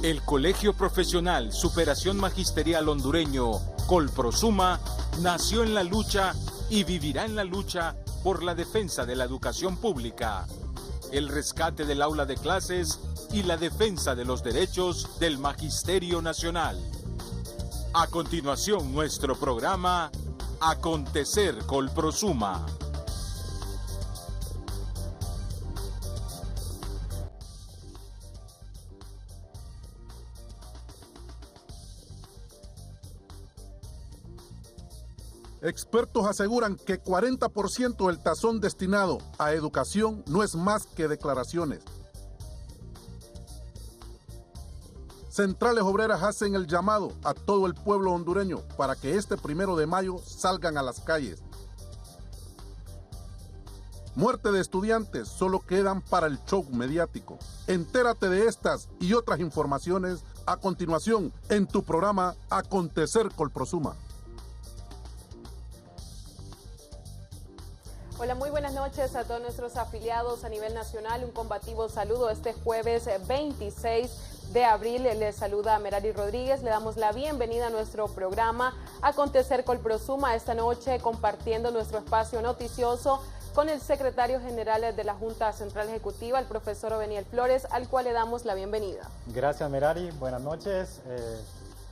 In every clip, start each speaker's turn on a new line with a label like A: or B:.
A: El Colegio Profesional Superación Magisterial Hondureño, Colprosuma, nació en la lucha y vivirá en la lucha por la defensa de la educación pública, el rescate del aula de clases y la defensa de los derechos del Magisterio Nacional. A continuación, nuestro programa Acontecer Colprosuma.
B: Expertos aseguran que 40% del tazón destinado a educación no es más que declaraciones. Centrales Obreras hacen el llamado a todo el pueblo hondureño para que este 1 de mayo salgan a las calles. Muerte de estudiantes solo quedan para el show mediático. Entérate de estas y otras informaciones a continuación en tu programa Acontecer Colprosuma.
C: Hola, muy buenas noches a todos nuestros afiliados a nivel nacional. Un combativo saludo este jueves 26 de abril. Les saluda Merari Rodríguez. Le damos la bienvenida a nuestro programa Acontecer Colprosuma esta noche, compartiendo nuestro espacio noticioso con el secretario general de la Junta Central Ejecutiva, el profesor Oveniel Flores, al cual le damos la bienvenida.
D: Gracias, Merari. Buenas noches.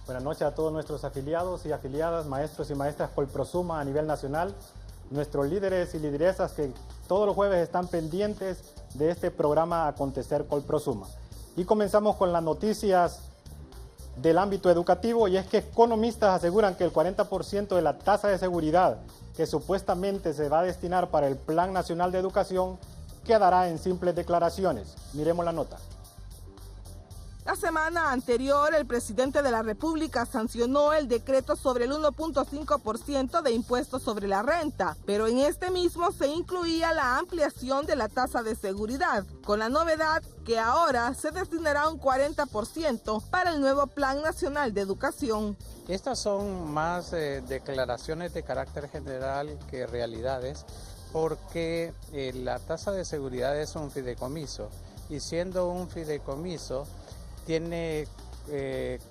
D: Buenas noches a todos nuestros afiliados y afiliadas, maestros y maestras Colprosuma a nivel nacional. Nuestros líderes y lideresas que todos los jueves están pendientes de este programa Acontecer Colprosuma. Y comenzamos con las noticias del ámbito educativo, y es que economistas aseguran que el 40% de la tasa de seguridad que supuestamente se va a destinar para el Plan Nacional de Educación quedará en simples declaraciones. Miremos la nota.
E: La semana anterior, el presidente de la República sancionó el decreto sobre el 1.5% de impuestos sobre la renta, pero en este mismo se incluía la ampliación de la tasa de seguridad, con la novedad que ahora se destinará un 40% para el nuevo Plan Nacional de Educación.
F: Estas son más declaraciones de carácter general que realidades, porque la tasa de seguridad es un fideicomiso, y siendo un fideicomiso, tiene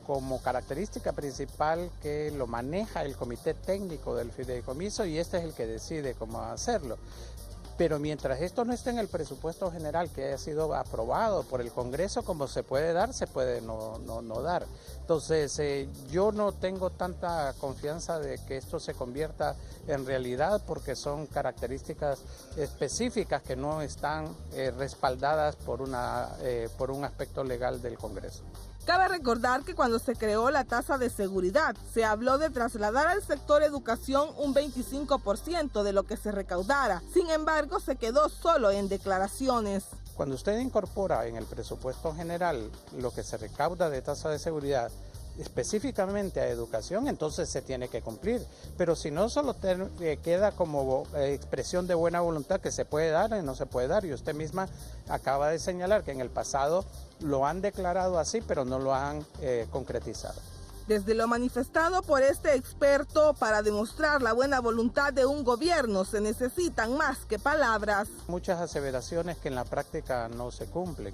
F: como característica principal que lo maneja el comité técnico del fideicomiso, y este es el que decide cómo hacerlo. Pero mientras esto no esté en el presupuesto general que haya sido aprobado por el Congreso, como se puede dar, se puede no dar. Entonces, yo no tengo tanta confianza de que esto se convierta en realidad, porque son características específicas que no están respaldadas por un aspecto legal del Congreso.
E: Cabe recordar que cuando se creó la tasa de seguridad, se habló de trasladar al sector educación un 25% de lo que se recaudara. Sin embargo, se quedó solo en declaraciones.
F: Cuando usted incorpora en el presupuesto general lo que se recauda de tasa de seguridad, específicamente a educación, entonces se tiene que cumplir. Pero si no, solo queda como expresión de buena voluntad que se puede dar y no se puede dar. Y usted misma acaba de señalar que en el pasado lo han declarado así, pero no lo han concretizado.
E: Desde lo manifestado por este experto, para demostrar la buena voluntad de un gobierno se necesitan más que palabras.
F: Muchas aseveraciones que en la práctica no se cumplen.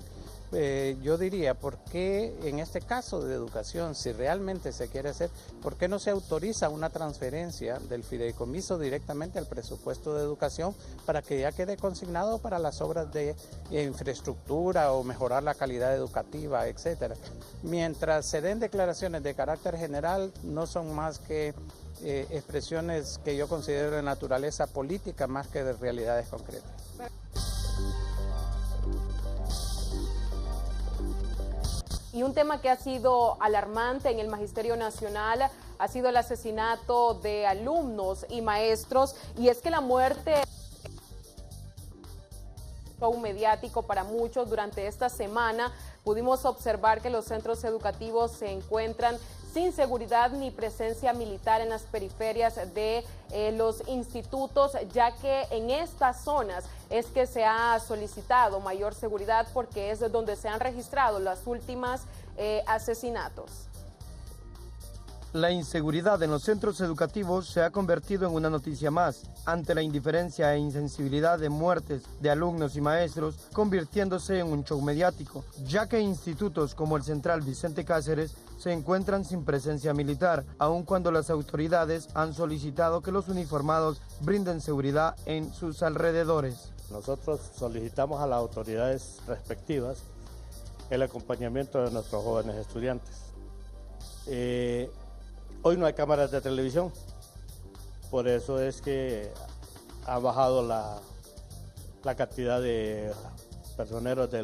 F: Yo diría, ¿por qué en este caso de educación, si realmente se quiere hacer, por qué no se autoriza una transferencia del fideicomiso directamente al presupuesto de educación para que ya quede consignado para las obras de infraestructura o mejorar la calidad educativa, etcétera? Mientras se den declaraciones de carácter general, no son más que expresiones que yo considero de naturaleza política más que de realidades concretas.
C: Y un tema que ha sido alarmante en el Magisterio Nacional ha sido el asesinato de alumnos y maestros, y es que la muerte show mediático para muchos. Durante esta semana pudimos observar que los centros educativos se encuentran sin seguridad ni presencia militar en las periferias de los institutos, ya que en estas zonas es que se ha solicitado mayor seguridad, porque es donde se han registrado las últimas asesinatos.
G: La inseguridad en los centros educativos se ha convertido en una noticia más, ante la indiferencia e insensibilidad de muertes de alumnos y maestros, convirtiéndose en un show mediático, ya que institutos como el Central Vicente Cáceres se encuentran sin presencia militar, aun cuando las autoridades han solicitado que los uniformados brinden seguridad en sus alrededores.
H: Nosotros solicitamos a las autoridades respectivas el acompañamiento de nuestros jóvenes estudiantes. Hoy no hay cámaras de televisión, por eso es que ha bajado la cantidad de personeros de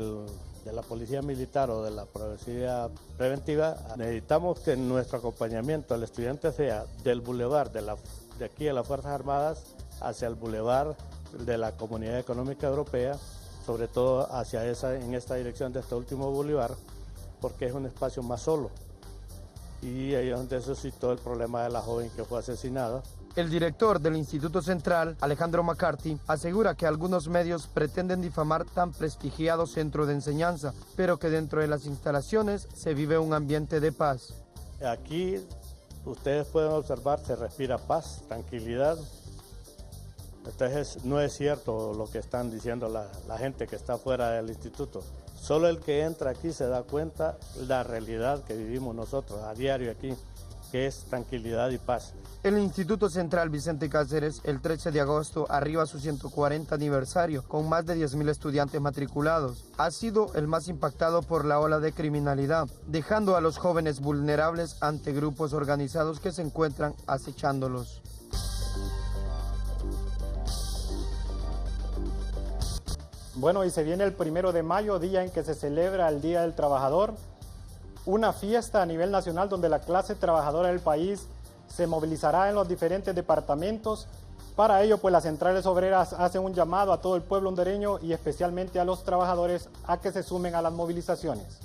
H: la policía militar o de la policía preventiva. Necesitamos que nuestro acompañamiento al estudiante sea del bulevar de aquí de las Fuerzas Armadas hacia el bulevar de la Comunidad Económica Europea, sobre todo en esta dirección de este último bulevar, porque es un espacio más solo. Y ahí es donde se suscitó el problema de la joven que fue asesinada.
G: El director del Instituto Central, Alejandro McCarthy, asegura que algunos medios pretenden difamar tan prestigiado centro de enseñanza, pero que dentro de las instalaciones se vive un ambiente de paz.
H: Aquí ustedes pueden observar, se respira paz, tranquilidad. Entonces no es cierto lo que están diciendo la gente que está fuera del instituto. Solo el que entra aquí se da cuenta la realidad que vivimos nosotros a diario aquí, que es tranquilidad y paz.
G: El Instituto Central Vicente Cáceres, el 13 de agosto, arriba a su 140 aniversario, con más de 10.000 estudiantes matriculados. Ha sido el más impactado por la ola de criminalidad, dejando a los jóvenes vulnerables ante grupos organizados que se encuentran acechándolos.
D: Bueno, y se viene el 1 de mayo, día en que se celebra el Día del Trabajador, una fiesta a nivel nacional donde la clase trabajadora del país se movilizará en los diferentes departamentos. Para ello, pues las centrales obreras hacen un llamado a todo el pueblo hondureño y especialmente a los trabajadores a que se sumen a las movilizaciones.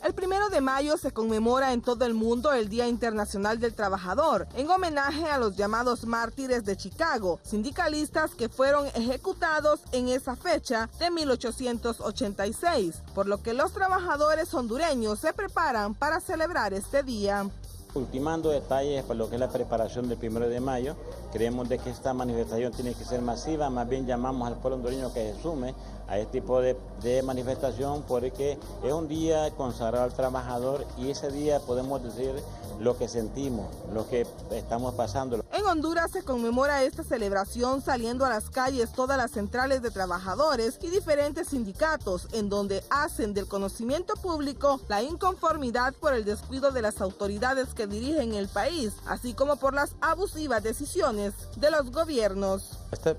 E: El 1 de mayo se conmemora en todo el mundo el Día Internacional del Trabajador, en homenaje a los llamados mártires de Chicago, sindicalistas que fueron ejecutados en esa fecha de 1886, por lo que los trabajadores hondureños se preparan para celebrar este día.
I: Ultimando detalles para lo que es la preparación del 1 de mayo, creemos de que esta manifestación tiene que ser masiva, más bien llamamos al pueblo hondureño que se sume a este tipo de manifestación porque es un día consagrado al trabajador y ese día podemos decir lo que sentimos, lo que estamos pasando.
E: En Honduras se conmemora esta celebración saliendo a las calles todas las centrales de trabajadores y diferentes sindicatos, en donde hacen del conocimiento público la inconformidad por el descuido de las autoridades que dirigen el país, así como por las abusivas decisiones de los gobiernos.
J: Este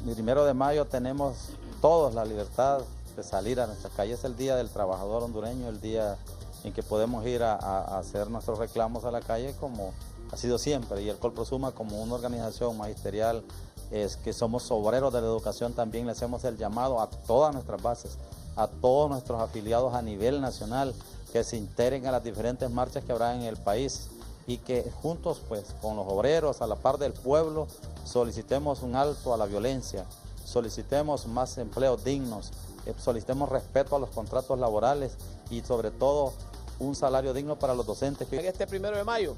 J: 1 de mayo tenemos todos la libertad de salir a nuestras calles. Es el Día del Trabajador hondureño, el día en que podemos ir a hacer nuestros reclamos a la calle como ha sido siempre. Y el Colprosuma, como una organización magisterial, es que somos obreros de la educación, también le hacemos el llamado a todas nuestras bases, a todos nuestros afiliados a nivel nacional, que se integren a las diferentes marchas que habrá en el país y que juntos, pues, con los obreros, a la par del pueblo, solicitemos un alto a la violencia, solicitemos más empleos dignos, solicitemos respeto a los contratos laborales y sobre todo un salario digno para los docentes.
K: En este 1 de mayo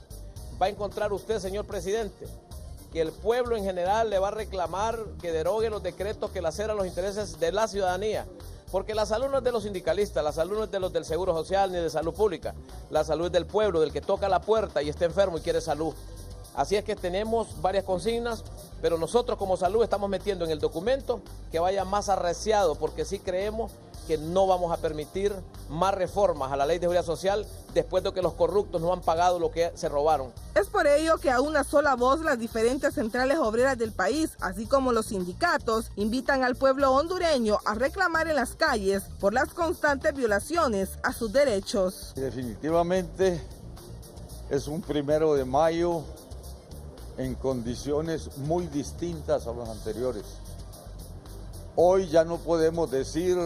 K: va a encontrar usted, señor presidente, que el pueblo en general le va a reclamar que derogue los decretos que laceran los intereses de la ciudadanía. Porque la salud no es de los sindicalistas, la salud no es de los del Seguro Social ni de Salud Pública. La salud es del pueblo, del que toca la puerta y está enfermo y quiere salud. Así es que tenemos varias consignas, pero nosotros como salud estamos metiendo en el documento que vaya más arreciado, porque sí creemos que no vamos a permitir más reformas a la Ley de Seguridad Social después de que los corruptos no han pagado lo que se robaron.
E: Es por ello que a una sola voz las diferentes centrales obreras del país, así como los sindicatos, invitan al pueblo hondureño a reclamar en las calles por las constantes violaciones a sus derechos.
L: Definitivamente es un 1 de mayo en condiciones muy distintas a las anteriores. Hoy ya no podemos decir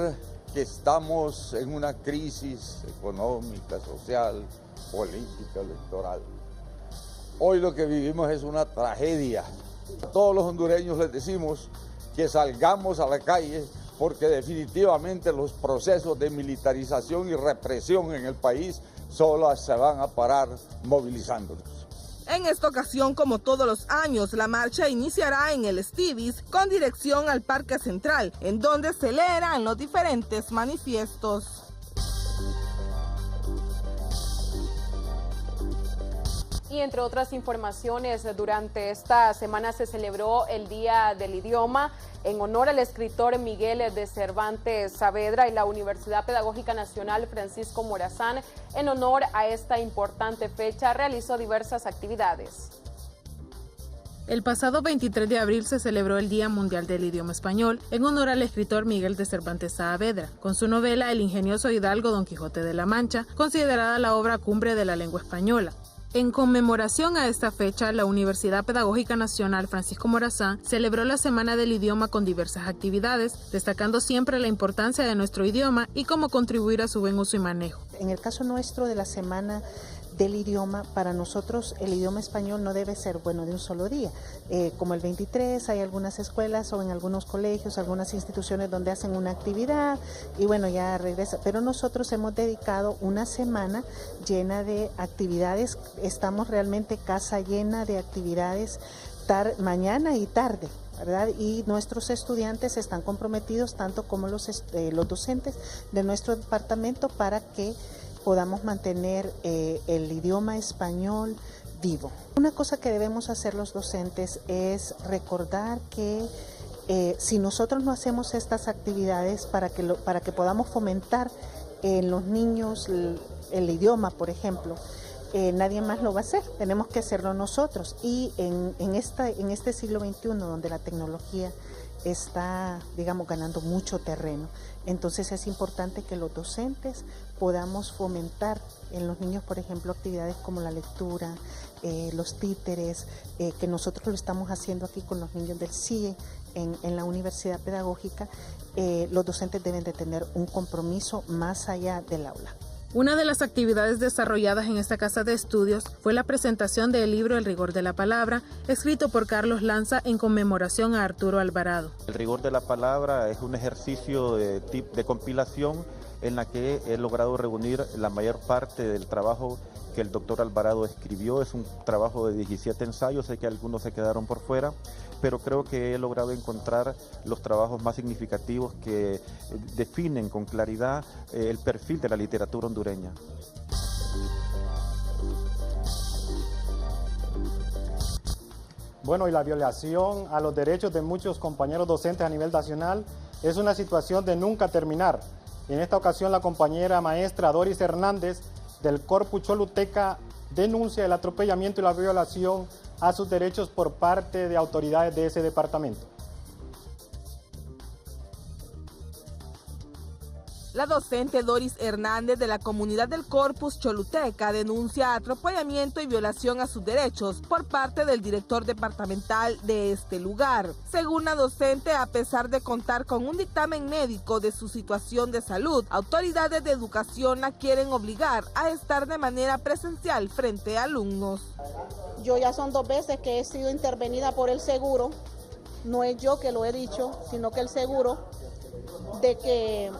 L: que estamos en una crisis económica, social, política, electoral. Hoy lo que vivimos es una tragedia. A todos los hondureños les decimos que salgamos a la calle porque definitivamente los procesos de militarización y represión en el país solo se van a parar movilizándonos.
E: En esta ocasión, como todos los años, la marcha iniciará en el Estivis con dirección al Parque Central, en donde se leerán los diferentes manifiestos.
C: Y entre otras informaciones, durante esta semana se celebró el Día del Idioma en honor al escritor Miguel de Cervantes Saavedra, y la Universidad Pedagógica Nacional Francisco Morazán, en honor a esta importante fecha, realizó diversas actividades.
M: El pasado 23 de abril se celebró el Día Mundial del Idioma Español en honor al escritor Miguel de Cervantes Saavedra, con su novela El ingenioso hidalgo Don Quijote de la Mancha, considerada la obra cumbre de la lengua española. En conmemoración a esta fecha, la Universidad Pedagógica Nacional Francisco Morazán celebró la Semana del Idioma con diversas actividades, destacando siempre la importancia de nuestro idioma y cómo contribuir a su buen uso y manejo.
N: En el caso nuestro de la Semana del Idioma, para nosotros el idioma español no debe ser de un solo día. Como el 23 hay algunas escuelas o en algunos colegios, algunas instituciones donde hacen una actividad y ya regresa. Pero nosotros hemos dedicado una semana llena de actividades. Estamos realmente casa llena de actividades mañana y tarde, ¿verdad? Y nuestros estudiantes están comprometidos, tanto como los docentes de nuestro departamento, para que podamos mantener el idioma español vivo. Una cosa que debemos hacer los docentes es recordar que si nosotros no hacemos estas actividades para que podamos fomentar en los niños el idioma, por ejemplo, nadie más lo va a hacer, tenemos que hacerlo nosotros. Y en este siglo XXI, donde la tecnología está, ganando mucho terreno, entonces es importante que los docentes podamos fomentar en los niños, por ejemplo, actividades como la lectura, los títeres, que nosotros lo estamos haciendo aquí con los niños del CIE en la Universidad Pedagógica. Los docentes deben de tener un compromiso más allá del aula.
M: Una de las actividades desarrolladas en esta casa de estudios fue la presentación del libro El rigor de la palabra, escrito por Carlos Lanza en conmemoración a Arturo Alvarado.
O: El rigor de la palabra es un ejercicio de compilación en la que he logrado reunir la mayor parte del trabajo que el doctor Alvarado escribió. Es un trabajo de 17 ensayos, sé que algunos se quedaron por fuera, pero creo que he logrado encontrar los trabajos más significativos que definen con claridad el perfil de la literatura hondureña.
D: Y la violación a los derechos de muchos compañeros docentes a nivel nacional es una situación de nunca terminar. En esta ocasión, la compañera maestra Doris Hernández del Corpus Choluteca denuncia el atropellamiento y la violación a sus derechos por parte de autoridades de ese departamento.
E: La docente Doris Hernández de la comunidad del Corpus Choluteca denuncia atropellamiento y violación a sus derechos por parte del director departamental de este lugar. Según la docente, a pesar de contar con un dictamen médico de su situación de salud, autoridades de educación la quieren obligar a estar de manera presencial frente a alumnos.
P: Yo ya son 2 veces que he sido intervenida por el seguro, no es yo que lo he dicho, sino que el seguro, de que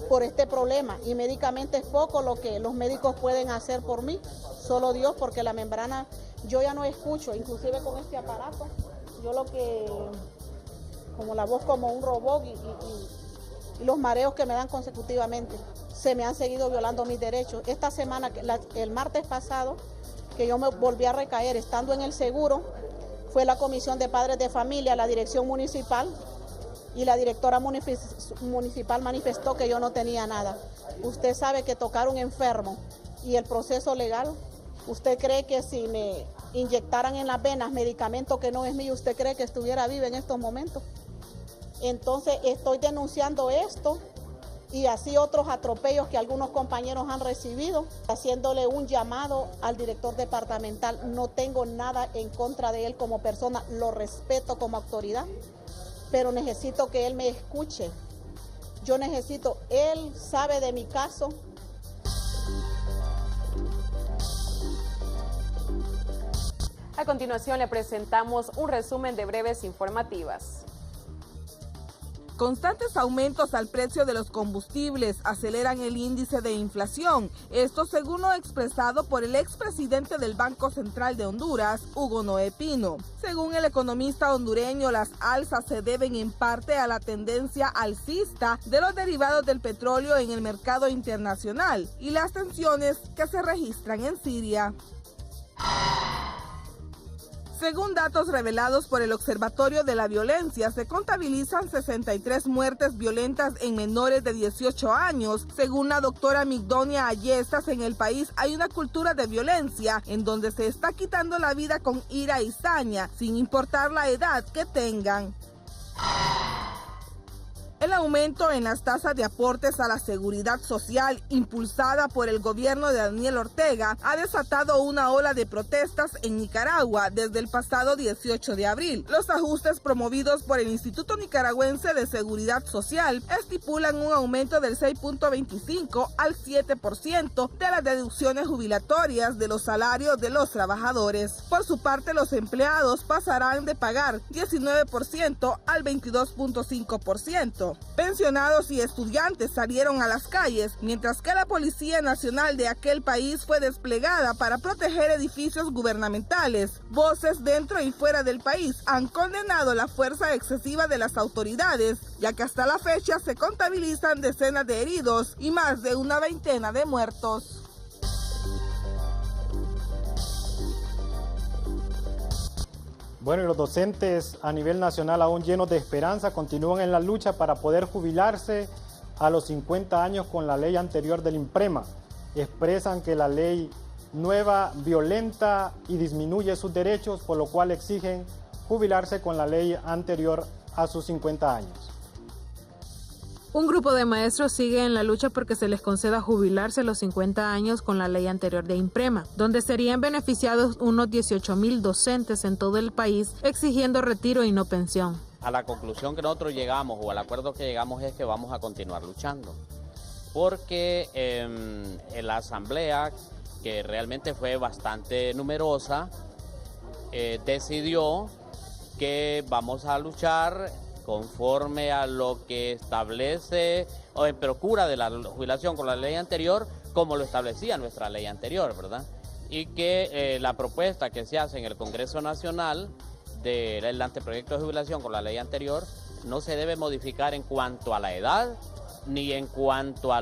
P: por este problema, y médicamente es poco lo que los médicos pueden hacer por mí, solo Dios, porque la membrana yo ya no escucho, inclusive con este aparato, yo como la voz como un robot y los mareos que me dan consecutivamente, se me han seguido violando mis derechos. Esta semana, el martes pasado, que yo me volví a recaer estando en el seguro, fue la Comisión de Padres de Familia, la dirección municipal, y la directora municipal manifestó que yo no tenía nada. Usted sabe que tocar un enfermo y el proceso legal, ¿usted cree que si me inyectaran en las venas medicamento que no es mío, usted cree que estuviera viva en estos momentos? Entonces estoy denunciando esto y así otros atropellos que algunos compañeros han recibido, haciéndole un llamado al director departamental. No tengo nada en contra de él como persona, lo respeto como autoridad, pero necesito que él me escuche. Él sabe de mi caso.
C: A continuación le presentamos un resumen de breves informativas.
E: constantes aumentos al precio de los combustibles aceleran el índice de inflación. Esto según lo expresado por el expresidente del Banco Central de Honduras, Hugo Noé Pino. Según el economista hondureño, las alzas se deben en parte a la tendencia alcista de los derivados del petróleo en el mercado internacional y las tensiones que se registran en Siria. Según datos revelados por el Observatorio de la Violencia, se contabilizan 63 muertes violentas en menores de 18 años. Según la doctora Migdonia Ayestas, en el país hay una cultura de violencia en donde se está quitando la vida con ira y saña, sin importar la edad que tengan. El aumento en las tasas de aportes a la seguridad social impulsada por el gobierno de Daniel Ortega ha desatado una ola de protestas en Nicaragua desde el pasado 18 de abril. Los ajustes promovidos por el Instituto Nicaragüense de Seguridad Social estipulan un aumento del 6.25 al 7% de las deducciones jubilatorias de los salarios de los trabajadores. Por su parte, los empleados pasarán de pagar 19% al 22.5%. Pensionados y estudiantes salieron a las calles, mientras que la Policía Nacional de aquel país fue desplegada para proteger edificios gubernamentales. Voces dentro y fuera del país han condenado la fuerza excesiva de las autoridades, ya que hasta la fecha se contabilizan decenas de heridos y más de una veintena de muertos.
D: Bueno, y los docentes a nivel nacional, aún llenos de esperanza, continúan en la lucha para poder jubilarse a los 50 años con la ley anterior del INPREMA. Expresan que la ley nueva violenta y disminuye sus derechos, por lo cual exigen jubilarse con la ley anterior a sus 50 años.
M: Un grupo de maestros sigue en la lucha porque se les conceda jubilarse a los 50 años con la ley anterior de INPREMA, donde serían beneficiados unos 18,000 docentes en todo el país, exigiendo retiro y no pensión.
Q: A la conclusión que nosotros llegamos o al acuerdo que llegamos es que vamos a continuar luchando, porque en la asamblea, que realmente fue bastante numerosa, decidió que vamos a luchar conforme a lo que establece o en procura de la jubilación con la ley anterior, como lo establecía nuestra ley anterior, ¿verdad? Y que la propuesta que se hace en el Congreso Nacional del anteproyecto de jubilación con la ley anterior no se debe modificar en cuanto a la edad ni en cuanto a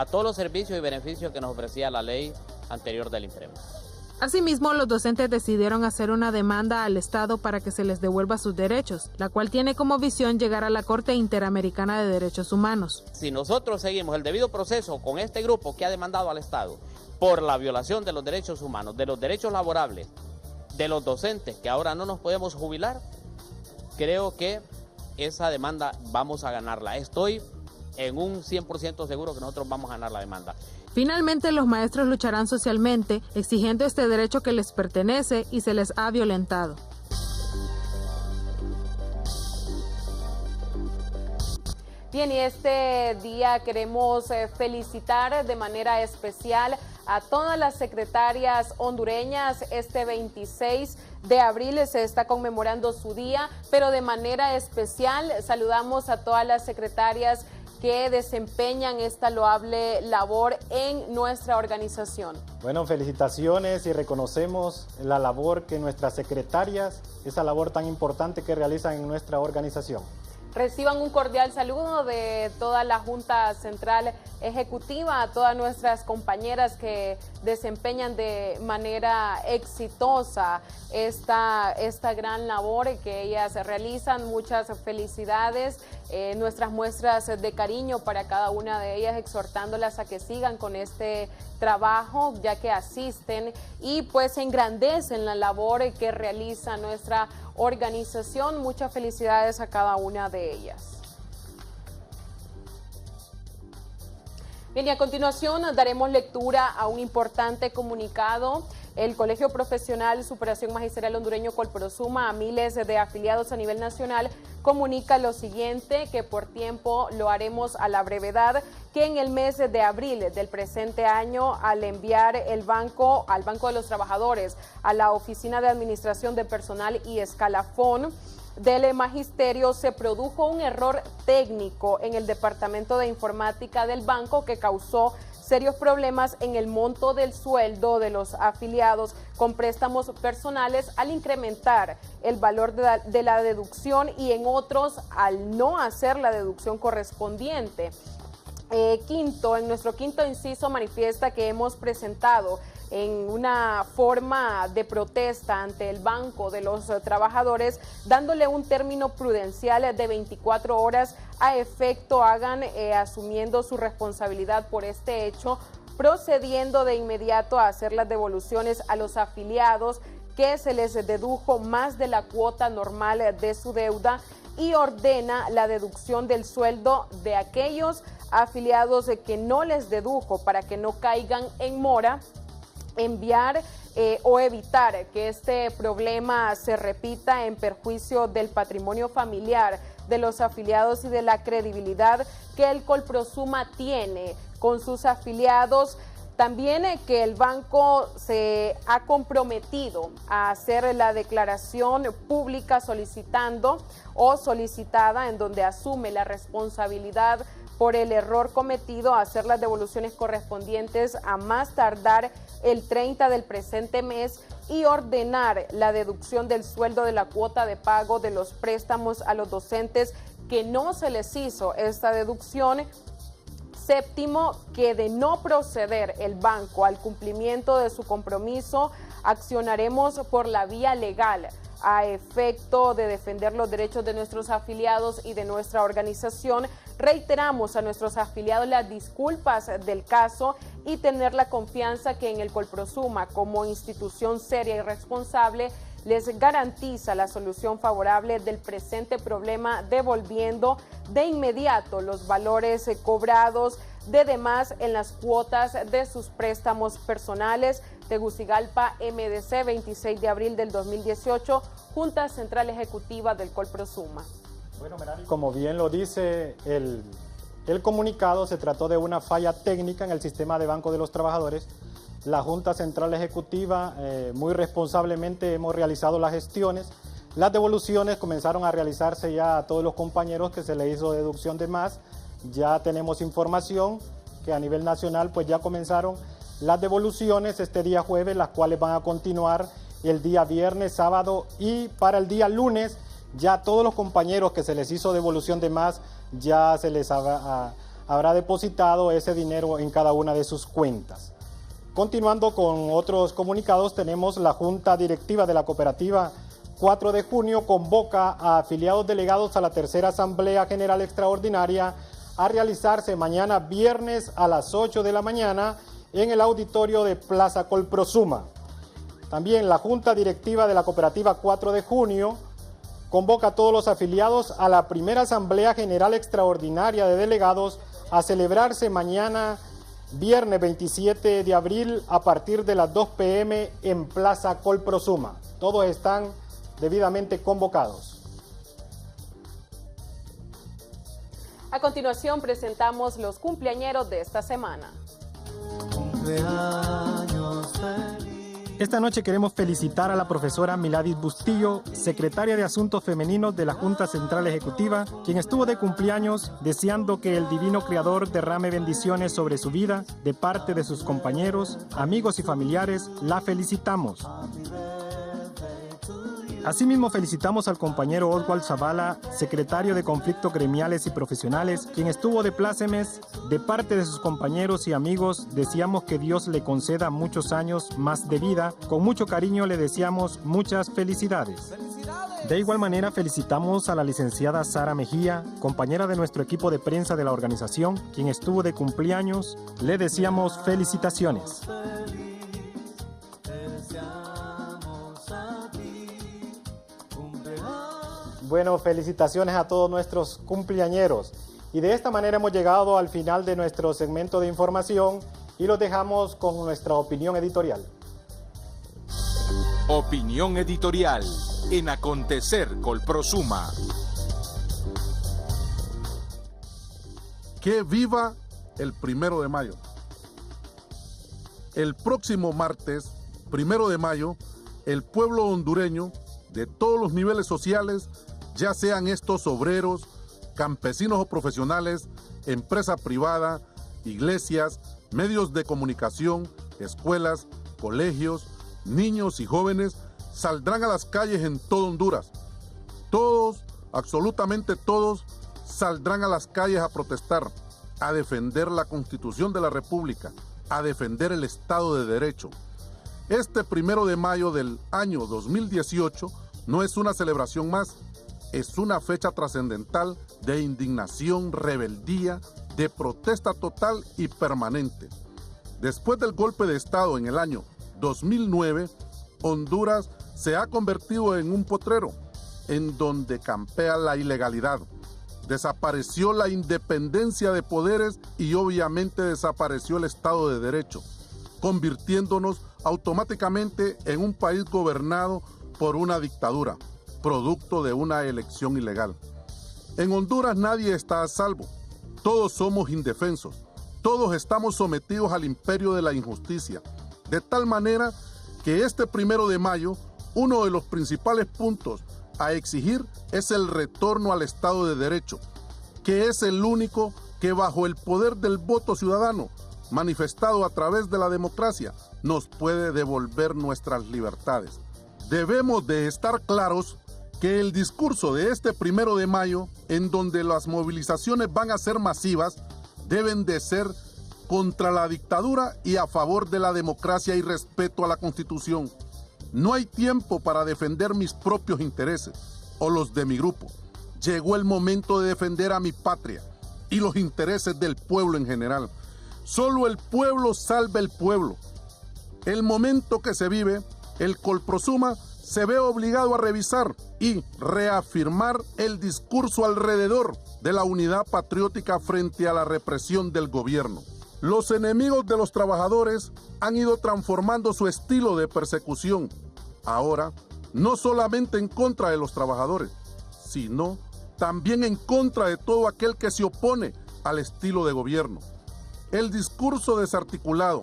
Q: todos los servicios y beneficios que nos ofrecía la ley anterior del INPREMA.
M: Asimismo, los docentes decidieron hacer una demanda al Estado para que se les devuelva sus derechos, la cual tiene como visión llegar a la Corte Interamericana de Derechos Humanos.
Q: Si nosotros seguimos el debido proceso con este grupo que ha demandado al Estado por la violación de los derechos humanos, de los derechos laborables, de los docentes, que ahora no nos podemos jubilar, creo que esa demanda vamos a ganarla. Estoy en un 100% seguro que nosotros vamos a ganar la demanda.
M: Finalmente, los maestros lucharán socialmente, exigiendo este derecho que les pertenece y se les ha violentado.
C: Bien, y este día queremos felicitar de manera especial a todas las secretarias hondureñas. Este 26 de abril se está conmemorando su día, pero de manera especial saludamos a todas las secretarias que desempeñan esta loable labor en nuestra organización.
D: Bueno, felicitaciones y reconocemos la labor que nuestras secretarias, esa labor tan importante que realizan en nuestra organización.
C: Reciban un cordial saludo de toda la Junta Central Ejecutiva, a todas nuestras compañeras que desempeñan de manera exitosa esta gran labor que ellas realizan. Muchas felicidades, nuestras muestras de cariño para cada una de ellas, exhortándolas a que sigan con este trabajo, ya que asisten y pues engrandecen la labor que realiza nuestra organización. Muchas felicidades a cada una de ellas. Bien, y a continuación daremos lectura a un importante comunicado. El Colegio Profesional Superación Magisterial Hondureño Colprosuma, a miles de afiliados a nivel nacional, comunica lo siguiente, que por tiempo lo haremos a la brevedad, que en el mes de abril del presente año, al enviar al Banco de los Trabajadores, a la Oficina de Administración de Personal y Escalafón, del Magisterio se produjo un error técnico en el Departamento de Informática del banco que causó serios problemas en el monto del sueldo de los afiliados con préstamos personales al incrementar el valor de la deducción y en otros al no hacer la deducción correspondiente. En nuestro quinto inciso manifiesta que hemos presentado en una forma de protesta ante el Banco de los Trabajadores, dándole un término prudencial de 24 horas a efecto hagan asumiendo su responsabilidad por este hecho, procediendo de inmediato a hacer las devoluciones a los afiliados que se les dedujo más de la cuota normal de su deuda y ordena la deducción del sueldo de aquellos afiliados que no les dedujo para que no caigan en mora, enviar o evitar que este problema se repita en perjuicio del patrimonio familiar de los afiliados y de la credibilidad que el Colprosuma tiene con sus afiliados. También que el banco se ha comprometido a hacer la declaración pública solicitando o solicitada en donde asume la responsabilidad por el error cometido, a hacer las devoluciones correspondientes a más tardar el 30 del presente mes y ordenar la deducción del sueldo de la cuota de pago de los préstamos a los docentes que no se les hizo esta deducción. Séptimo, que de no proceder el banco al cumplimiento de su compromiso, accionaremos por la vía legal a efecto de defender los derechos de nuestros afiliados y de nuestra organización. Reiteramos a nuestros afiliados las disculpas del caso y tener la confianza que en el Colprosuma, como institución seria y responsable, les garantiza la solución favorable del presente problema, devolviendo de inmediato los valores cobrados de demás en las cuotas de sus préstamos personales. Tegucigalpa, MDC, 26 de abril del 2018, Junta Central Ejecutiva del Colprosuma.
D: Bueno, como bien lo dice el comunicado, se trató de una falla técnica en el sistema de Banco de los Trabajadores. La Junta Central Ejecutiva, muy responsablemente hemos realizado las gestiones. Las devoluciones comenzaron a realizarse ya a todos los compañeros que se le hizo deducción de más. Ya tenemos información que a nivel nacional pues ya comenzaron las devoluciones este día jueves, las cuales van a continuar el día viernes, sábado y para el día lunes ya todos los compañeros que se les hizo devolución de más ya se les habrá depositado ese dinero en cada una de sus cuentas. Continuando con otros comunicados, tenemos la Junta Directiva de la Cooperativa 4 de junio convoca a afiliados delegados a la tercera Asamblea General Extraordinaria a realizarse mañana viernes a las 8 de la mañana en el auditorio de Plaza Colprosuma. También la Junta Directiva de la Cooperativa 4 de junio convoca a todos los afiliados a la primera Asamblea General Extraordinaria de Delegados a celebrarse mañana viernes 27 de abril a partir de las 2 p.m. en Plaza Colprosuma. Todos están debidamente convocados.
C: A continuación presentamos los cumpleañeros de esta semana.
D: Esta noche queremos felicitar a la profesora Miladis Bustillo, secretaria de Asuntos Femeninos de la Junta Central Ejecutiva, quien estuvo de cumpleaños, deseando que el Divino Creador derrame bendiciones sobre su vida. De parte de sus compañeros, amigos y familiares, la felicitamos. Asimismo, felicitamos al compañero Oswald Zavala, secretario de Conflictos Gremiales y Profesionales, quien estuvo de plácemes. De parte de sus compañeros y amigos, deseamos que Dios le conceda muchos años más de vida. Con mucho cariño le deseamos muchas felicidades. De igual manera, felicitamos a la licenciada Sara Mejía, compañera de nuestro equipo de prensa de la organización, quien estuvo de cumpleaños. Le deseamos felicitaciones. Bueno, felicitaciones a todos nuestros cumpleañeros. Y de esta manera hemos llegado al final de nuestro segmento de información y los dejamos con nuestra opinión editorial.
A: Opinión editorial en Acontecer Colprosuma.
B: Que viva el 1 de mayo. El próximo martes, 1 de mayo, el pueblo hondureño de todos los niveles sociales ya sean estos obreros, campesinos o profesionales, empresa privada, iglesias, medios de comunicación, escuelas, colegios, niños y jóvenes, saldrán a las calles en todo Honduras. Todos, absolutamente todos, saldrán a las calles a protestar, a defender la Constitución de la República, a defender el Estado de Derecho. Este 1 de mayo del año 2018 no es una celebración más, es una fecha trascendental de indignación, rebeldía, de protesta total y permanente. Después del golpe de Estado en el año 2009, Honduras se ha convertido en un potrero en donde campea la ilegalidad. Desapareció la independencia de poderes y obviamente desapareció el Estado de Derecho, convirtiéndonos automáticamente en un país gobernado por una dictadura, producto de una elección ilegal. En Honduras nadie está a salvo, todos somos indefensos, todos estamos sometidos al imperio de la injusticia, de tal manera que este 1 de mayo, uno de los principales puntos a exigir es el retorno al Estado de Derecho, que es el único que bajo el poder del voto ciudadano, manifestado a través de la democracia, nos puede devolver nuestras libertades. Debemos de estar claros que el discurso de este 1 de mayo, en donde las movilizaciones van a ser masivas, deben de ser contra la dictadura y a favor de la democracia y respeto a la Constitución. No hay tiempo para defender mis propios intereses o los de mi grupo. Llegó el momento de defender a mi patria y los intereses del pueblo en general. Solo el pueblo salva el pueblo. El momento que se vive, el Colprosuma se ve obligado a revisar y reafirmar el discurso alrededor de la unidad patriótica frente a la represión del gobierno. Los enemigos de los trabajadores han ido transformando su estilo de persecución. Ahora, no solamente en contra de los trabajadores, sino también en contra de todo aquel que se opone al estilo de gobierno. El discurso desarticulado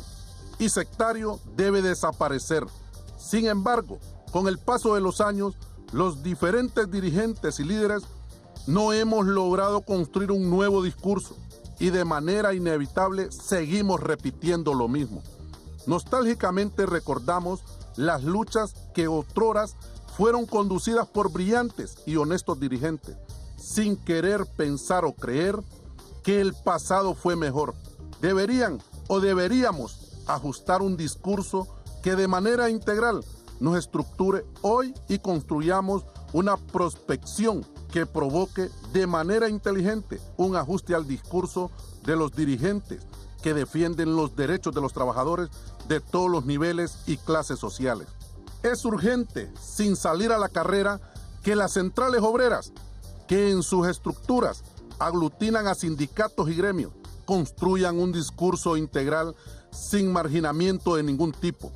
B: y sectario debe desaparecer. Sin embargo, con el paso de los años, los diferentes dirigentes y líderes no hemos logrado construir un nuevo discurso y de manera inevitable seguimos repitiendo lo mismo. Nostálgicamente recordamos las luchas que otroras fueron conducidas por brillantes y honestos dirigentes, sin querer pensar o creer que el pasado fue mejor. Deberíamos ajustar un discurso que de manera integral nos estructure hoy y construyamos una prospección que provoque de manera inteligente un ajuste al discurso de los dirigentes que defienden los derechos de los trabajadores de todos los niveles y clases sociales. Es urgente, sin salir a la carrera, que las centrales obreras, que en sus estructuras aglutinan a sindicatos y gremios, construyan un discurso integral sin marginamiento de ningún tipo,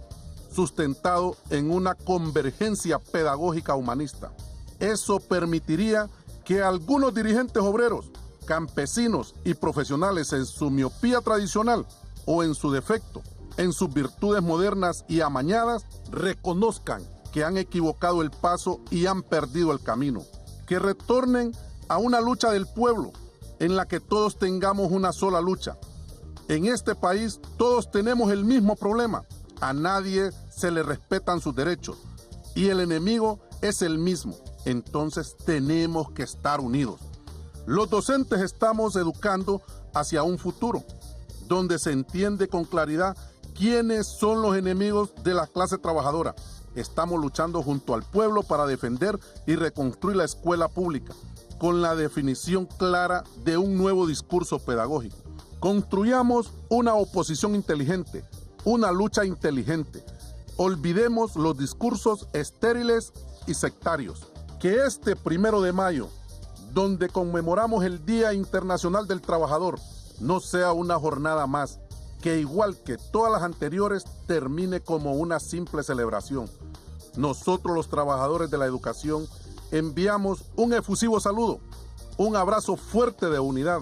B: sustentado en una convergencia pedagógica humanista. Eso permitiría que algunos dirigentes obreros, campesinos y profesionales en su miopía tradicional o en su defecto, en sus virtudes modernas y amañadas, reconozcan que han equivocado el paso y han perdido el camino. Que retornen a una lucha del pueblo en la que todos tengamos una sola lucha. En este país todos tenemos el mismo problema. A nadie se le respetan sus derechos y el enemigo es el mismo. Entonces tenemos que estar unidos. Los docentes estamos educando hacia un futuro donde se entiende con claridad quiénes son los enemigos de la clase trabajadora. Estamos luchando junto al pueblo para defender y reconstruir la escuela pública con la definición clara de un nuevo discurso pedagógico. Construyamos una oposición inteligente, una lucha inteligente. Olvidemos los discursos estériles y sectarios. Que este 1 de mayo, donde conmemoramos el Día Internacional del Trabajador, no sea una jornada más, que igual que todas las anteriores termine como una simple celebración. Nosotros los trabajadores de la educación enviamos un efusivo saludo, un abrazo fuerte de unidad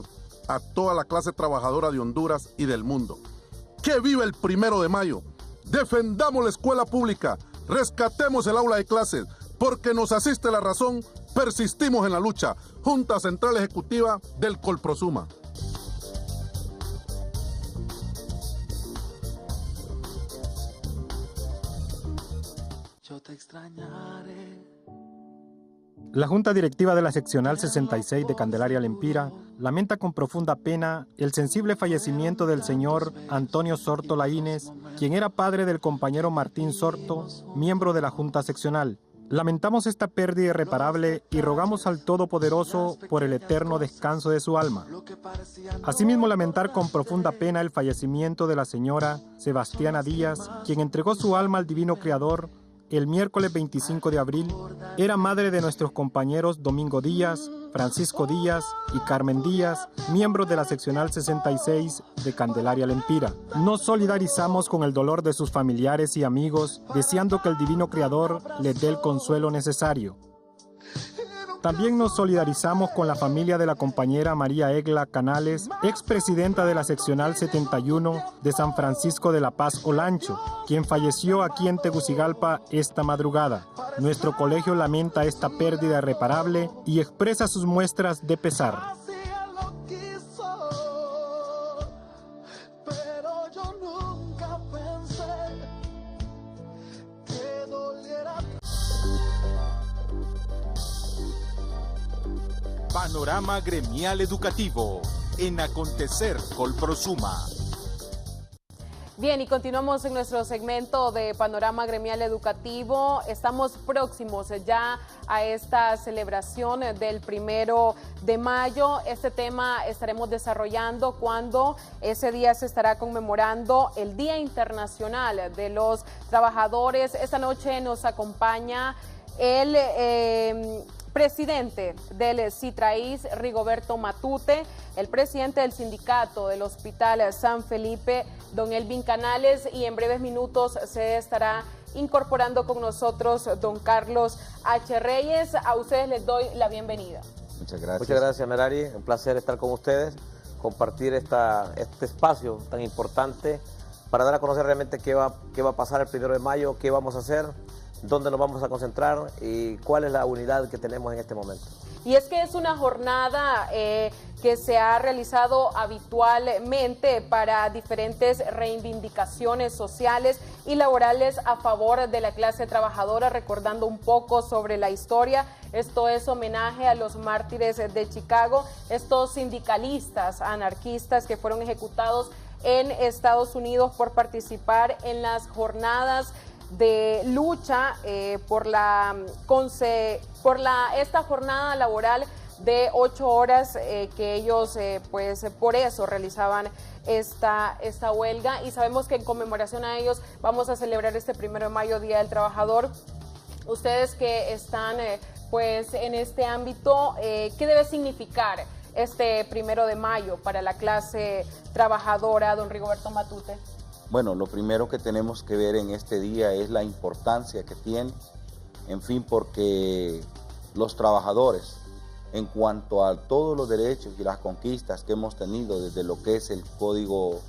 B: a toda la clase trabajadora de Honduras y del mundo. ¡Que viva el 1 de mayo! Defendamos la escuela pública, rescatemos el aula de clases, porque nos asiste la razón, Persistimos en la lucha. Junta Central Ejecutiva del Colprosuma.
R: Yo te extrañaré.
D: La Junta Directiva de la Seccional 66 de Candelaria Lempira lamenta con profunda pena el sensible fallecimiento del señor Antonio Sorto Laínez, quien era padre del compañero Martín Sorto, miembro de la Junta Seccional. Lamentamos esta pérdida irreparable y rogamos al Todopoderoso por el eterno descanso de su alma. Asimismo, lamentar con profunda pena el fallecimiento de la señora Sebastiana Díaz, quien entregó su alma al Divino Creador el miércoles 25 de abril. Era madre de nuestros compañeros Domingo Díaz, Francisco Díaz y Carmen Díaz, miembros de la Seccional 66 de Candelaria Lempira. Nos solidarizamos con el dolor de sus familiares y amigos, deseando que el Divino Creador les dé el consuelo necesario. También nos solidarizamos con la familia de la compañera María Egla Canales, expresidenta de la Seccional 71 de San Francisco de la Paz Olancho, quien falleció aquí en Tegucigalpa esta madrugada. Nuestro colegio lamenta esta pérdida irreparable y expresa sus muestras de pesar.
A: Panorama gremial educativo en Acontecer Colprosuma.
C: Bien, y continuamos en nuestro segmento de Panorama Gremial Educativo. Estamos próximos ya a esta celebración del 1 de mayo. Este tema estaremos desarrollando cuando ese día se estará conmemorando el Día Internacional de los Trabajadores. Esta noche nos acompaña el presidente del CITRAIS, Rigoberto Matute, el presidente del sindicato del Hospital San Felipe, don Elvin Canales, y en breves minutos se estará incorporando con nosotros don Carlos H. Reyes. A ustedes les doy la bienvenida.
K: Muchas gracias. Muchas gracias, Merari. Un placer estar con ustedes, compartir este espacio tan importante para dar a conocer realmente qué va a pasar el 1 de mayo, qué vamos a hacer, dónde nos vamos a concentrar y cuál es la unidad que tenemos en este momento.
C: Y es que es una jornada que se ha realizado habitualmente para diferentes reivindicaciones sociales y laborales a favor de la clase trabajadora, recordando un poco sobre la historia. Esto es homenaje a los mártires de Chicago, estos sindicalistas anarquistas que fueron ejecutados en Estados Unidos por participar en las jornadas de lucha por esta jornada laboral de 8 horas que ellos pues por eso realizaban esta huelga, y sabemos que en conmemoración a ellos vamos a celebrar este 1 de mayo, Día del Trabajador. Ustedes que están pues en este ámbito, ¿qué debe significar este 1 de mayo para la clase trabajadora, don Rigoberto Matute?
S: Bueno, lo primero que tenemos que ver en este día es la importancia que tiene, en fin, porque los trabajadores, en cuanto a todos los derechos y las conquistas que hemos tenido desde lo que es el Código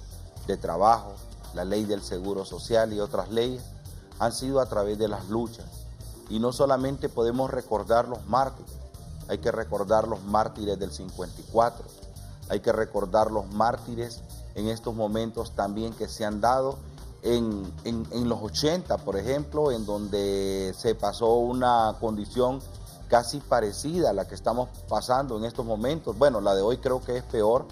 S: de Trabajo, la Ley del Seguro Social y otras leyes, han sido a través de las luchas. Y no solamente podemos recordar los mártires, hay que recordar los mártires del 54, hay que recordar los mártires en estos momentos también que se han dado en los 80, por ejemplo, en donde se pasó una condición casi parecida a la que estamos pasando en estos momentos. Bueno, la de hoy creo que es peor,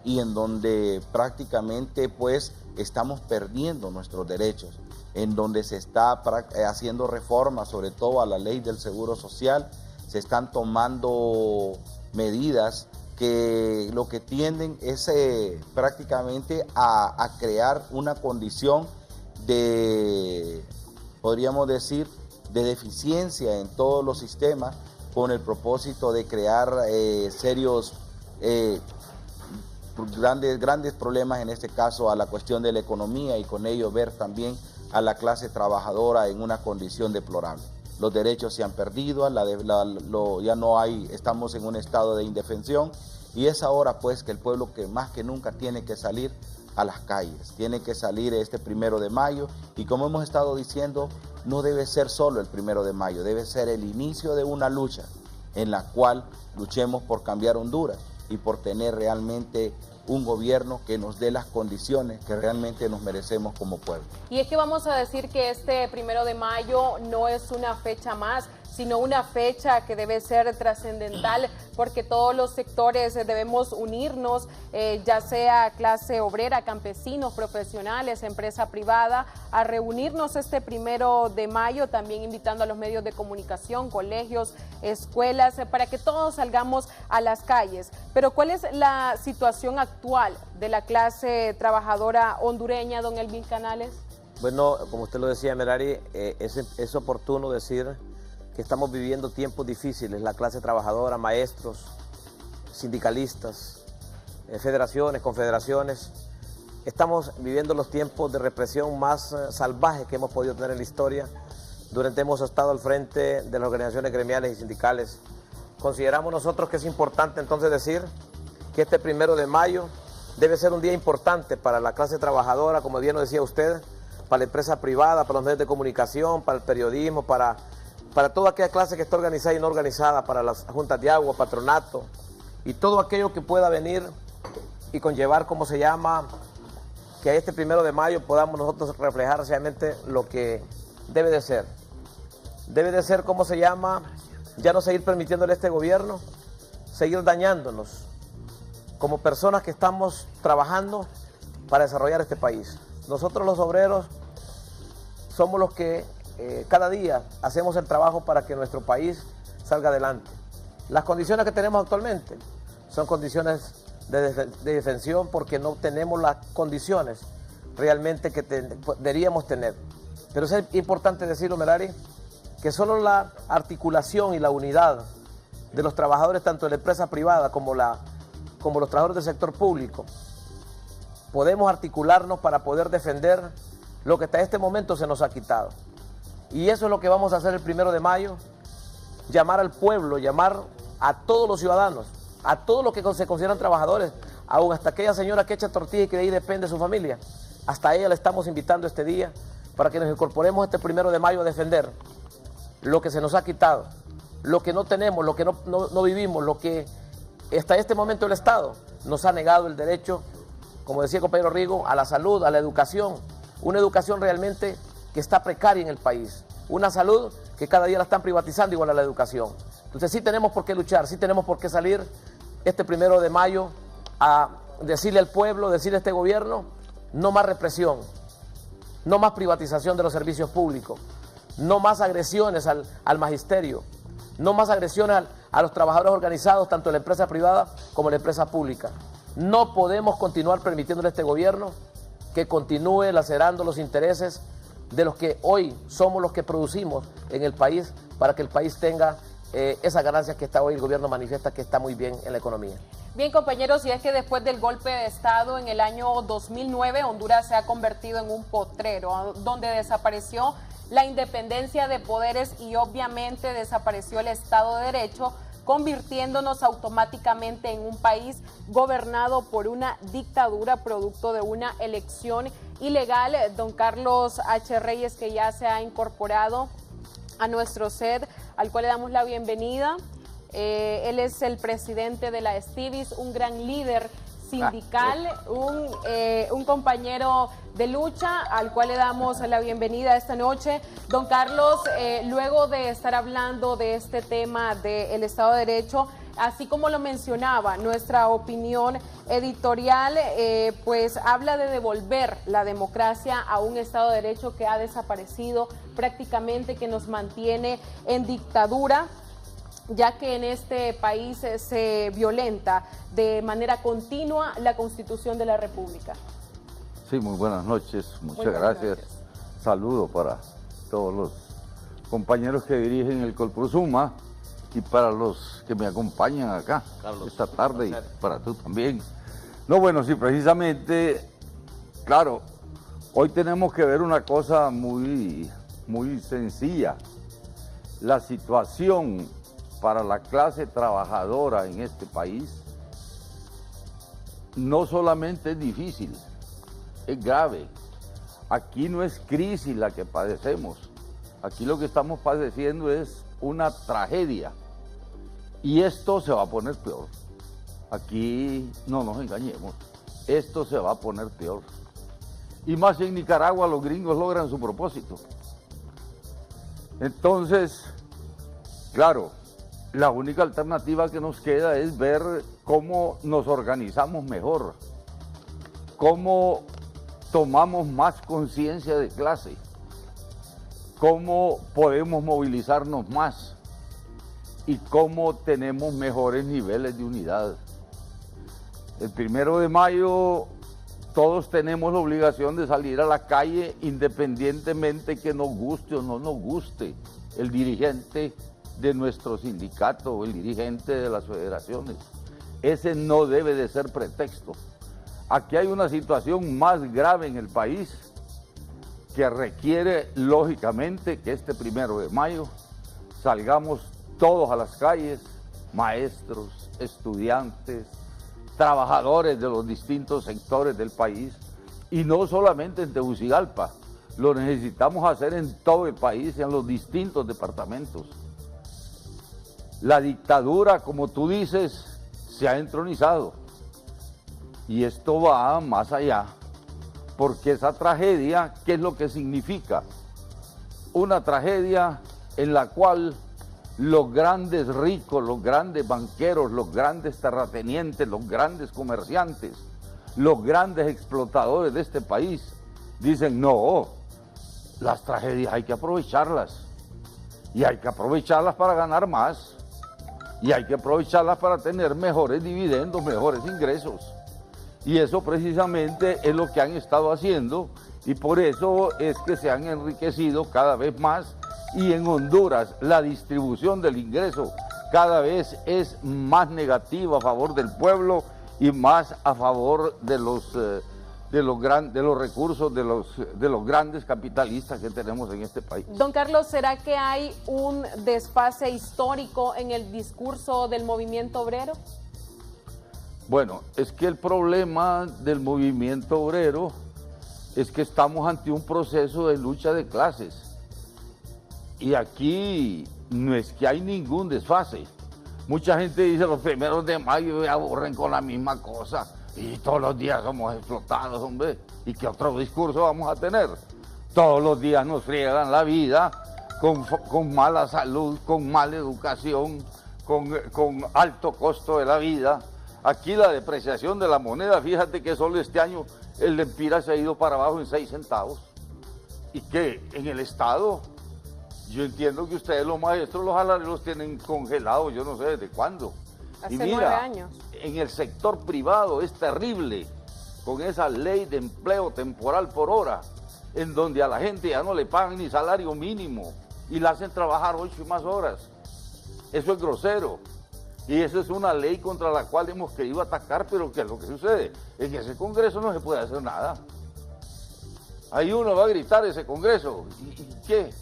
S: y en donde prácticamente pues estamos perdiendo nuestros derechos, en donde se está haciendo reformas, sobre todo a la ley del Seguro Social, se están tomando medidas que lo que tienden es prácticamente a crear una condición de, podríamos decir, de deficiencia en todos los sistemas, con el propósito de crear serios, grandes problemas, en este caso a la cuestión de la economía, y con ello ver también a la clase trabajadora en una condición deplorable. Los derechos se han perdido, ya no hay, estamos en un estado de indefensión, y es ahora pues que el pueblo que más que nunca tiene que salir a las calles, tiene que salir este 1 de mayo, y como hemos estado diciendo, no debe ser solo el 1 de mayo, debe ser el inicio de una lucha en la cual luchemos por cambiar Honduras y por tener realmente un gobierno que nos dé las condiciones que realmente nos merecemos como pueblo.
C: Y es que vamos a decir que este 1 de mayo no es una fecha más, sino una fecha que debe ser trascendental, porque todos los sectores debemos unirnos, ya sea clase obrera, campesinos, profesionales, empresa privada, a reunirnos este 1 de mayo, también invitando a los medios de comunicación, colegios, escuelas, para que todos salgamos a las calles. Pero ¿cuál es la situación actual de la clase trabajadora hondureña, don Elvin Canales?
K: Bueno, como usted lo decía, Merari, es oportuno decir que estamos viviendo tiempos difíciles, la clase trabajadora, maestros, sindicalistas, federaciones, confederaciones. Estamos viviendo los tiempos de represión más salvajes que hemos podido tener en la historia. Durante hemos estado al frente de las organizaciones gremiales y sindicales. Consideramos nosotros que es importante entonces decir que este 1 de mayo debe ser un día importante para la clase trabajadora, como bien lo decía usted, para la empresa privada, para los medios de comunicación, para el periodismo, para toda aquella clase que está organizada y no organizada, para las juntas de agua, patronato y todo aquello que pueda venir y conllevar, como se llama, que a este 1 de mayo podamos nosotros reflejar realmente lo que debe de ser. Debe de ser, como se llama, ya no seguir permitiéndole a este gobierno, seguir dañándonos como personas que estamos trabajando para desarrollar este país. Nosotros los obreros somos los que cada día hacemos el trabajo para que nuestro país salga adelante. Las condiciones que tenemos actualmente son condiciones de defensión porque no tenemos las condiciones realmente que deberíamos tener. Pero es importante decirlo, Merari, que solo la articulación y la unidad de los trabajadores, tanto de la empresa privada como los trabajadores del sector público, podemos articularnos para poder defender lo que hasta este momento se nos ha quitado. Y eso es lo que vamos a hacer el 1 de mayo, llamar al pueblo, llamar a todos los ciudadanos, a todos los que se consideran trabajadores, aún hasta aquella señora que echa tortilla y que de ahí depende su familia. Hasta ella le estamos invitando este día para que nos incorporemos este 1 de mayo a defender lo que se nos ha quitado, lo que no tenemos, lo que no vivimos, lo que hasta este momento el Estado nos ha negado el derecho, como decía el compañero Rigo, a la salud, a la educación, una educación realmente que está precaria en el país, una salud que cada día la están privatizando igual a la educación. Entonces sí tenemos por qué luchar, sí tenemos por qué salir este 1 de mayo a decirle al pueblo, decirle a este gobierno, no más represión, no más privatización de los servicios públicos, no más agresiones al magisterio, no más agresiones a los trabajadores organizados, tanto en la empresa privada como en la empresa pública. No podemos continuar permitiéndole a este gobierno que continúe lacerando los intereses de los que hoy somos los que producimos en el país para que el país tenga esas ganancias que está hoy el gobierno manifiesta que está muy bien en la economía.
C: Bien, compañeros, y es que después del golpe de Estado en el año 2009, Honduras se ha convertido en un potrero, donde desapareció la independencia de poderes y obviamente desapareció el Estado de Derecho, convirtiéndonos automáticamente en un país gobernado por una dictadura producto de una elección ilegal. Don Carlos H. Reyes, que ya se ha incorporado a nuestro set, al cual le damos la bienvenida. Él es el presidente de la Estivis, un gran líder sindical, un compañero de lucha al cual le damos la bienvenida esta noche. Don Carlos, luego de estar hablando de este tema del Estado de Derecho, así como lo mencionaba, nuestra opinión editorial pues habla de devolver la democracia a un Estado de Derecho que ha desaparecido prácticamente, que nos mantiene en dictadura, ya que en este país se violenta de manera continua la Constitución de la República.
T: Sí, muy buenas noches, muchas gracias. Saludos para todos los compañeros que dirigen el Colprosuma y para los que me acompañan acá, Carlos, esta tarde, y para tú también. No, bueno, sí, precisamente, claro, hoy tenemos que ver una cosa muy sencilla. La situación para la clase trabajadora en este país no solamente es difícil, es grave. Aquí no es crisis la que padecemos, aquí lo que estamos padeciendo es una tragedia. Y esto se va a poner peor. Aquí no nos engañemos. Esto se va a poner peor. Y más en Nicaragua los gringos logran su propósito. Entonces, claro, la única alternativa que nos queda es ver cómo nos organizamos mejor, cómo tomamos más conciencia de clase, cómo podemos movilizarnos más y cómo tenemos mejores niveles de unidad. El 1 de mayo todos tenemos la obligación de salir a la calle independientemente que nos guste o no nos guste el dirigente de nuestro sindicato o el dirigente de las federaciones. Ese no debe de ser pretexto. Aquí hay una situación más grave en el país que requiere lógicamente que este 1 de mayo salgamos todos a las calles, maestros, estudiantes, trabajadores de los distintos sectores del país, y no solamente en Tegucigalpa, lo necesitamos hacer en todo el país, en los distintos departamentos. La dictadura, como tú dices, se ha entronizado, y esto va más allá, porque esa tragedia, ¿qué es lo que significa? Una tragedia en la cual los grandes ricos, los grandes banqueros, los grandes terratenientes, los grandes comerciantes, los grandes explotadores de este país dicen: no, las tragedias hay que aprovecharlas, y hay que aprovecharlas para ganar más, y hay que aprovecharlas para tener mejores dividendos, mejores ingresos. Y eso precisamente es lo que han estado haciendo, y por eso es que se han enriquecido cada vez más. Y en Honduras la distribución del ingreso cada vez es más negativa a favor del pueblo y más a favor de los recursos de los grandes capitalistas que tenemos en este país.
C: Don Carlos, ¿será que hay un desfase histórico en el discurso del movimiento obrero?
T: Bueno, es que el problema del movimiento obrero es que estamos ante un proceso de lucha de clases. Y aquí no es que hay ningún desfase. Mucha gente dice: los 1 de mayo me aburren con la misma cosa y todos los días somos explotados, hombre. ¿Y qué otro discurso vamos a tener? Todos los días nos friegan la vida con mala salud, con mala educación, con alto costo de la vida. Aquí la depreciación de la moneda, fíjate que solo este año el lempira se ha ido para abajo en 6 centavos. Y que en el Estado, yo entiendo que ustedes los maestros, los salarios los tienen congelados, yo no sé desde cuándo.
C: Hace
T: y mira,
C: 9 años.
T: En el sector privado es terrible, con esa ley de empleo temporal por hora, en donde a la gente ya no le pagan ni salario mínimo y la hacen trabajar 8 y más horas. Eso es grosero. Y esa es una ley contra la cual hemos querido atacar, pero ¿qué es lo que sucede? En ese Congreso no se puede hacer nada. Ahí uno va a gritar ese Congreso. ¿Y qué?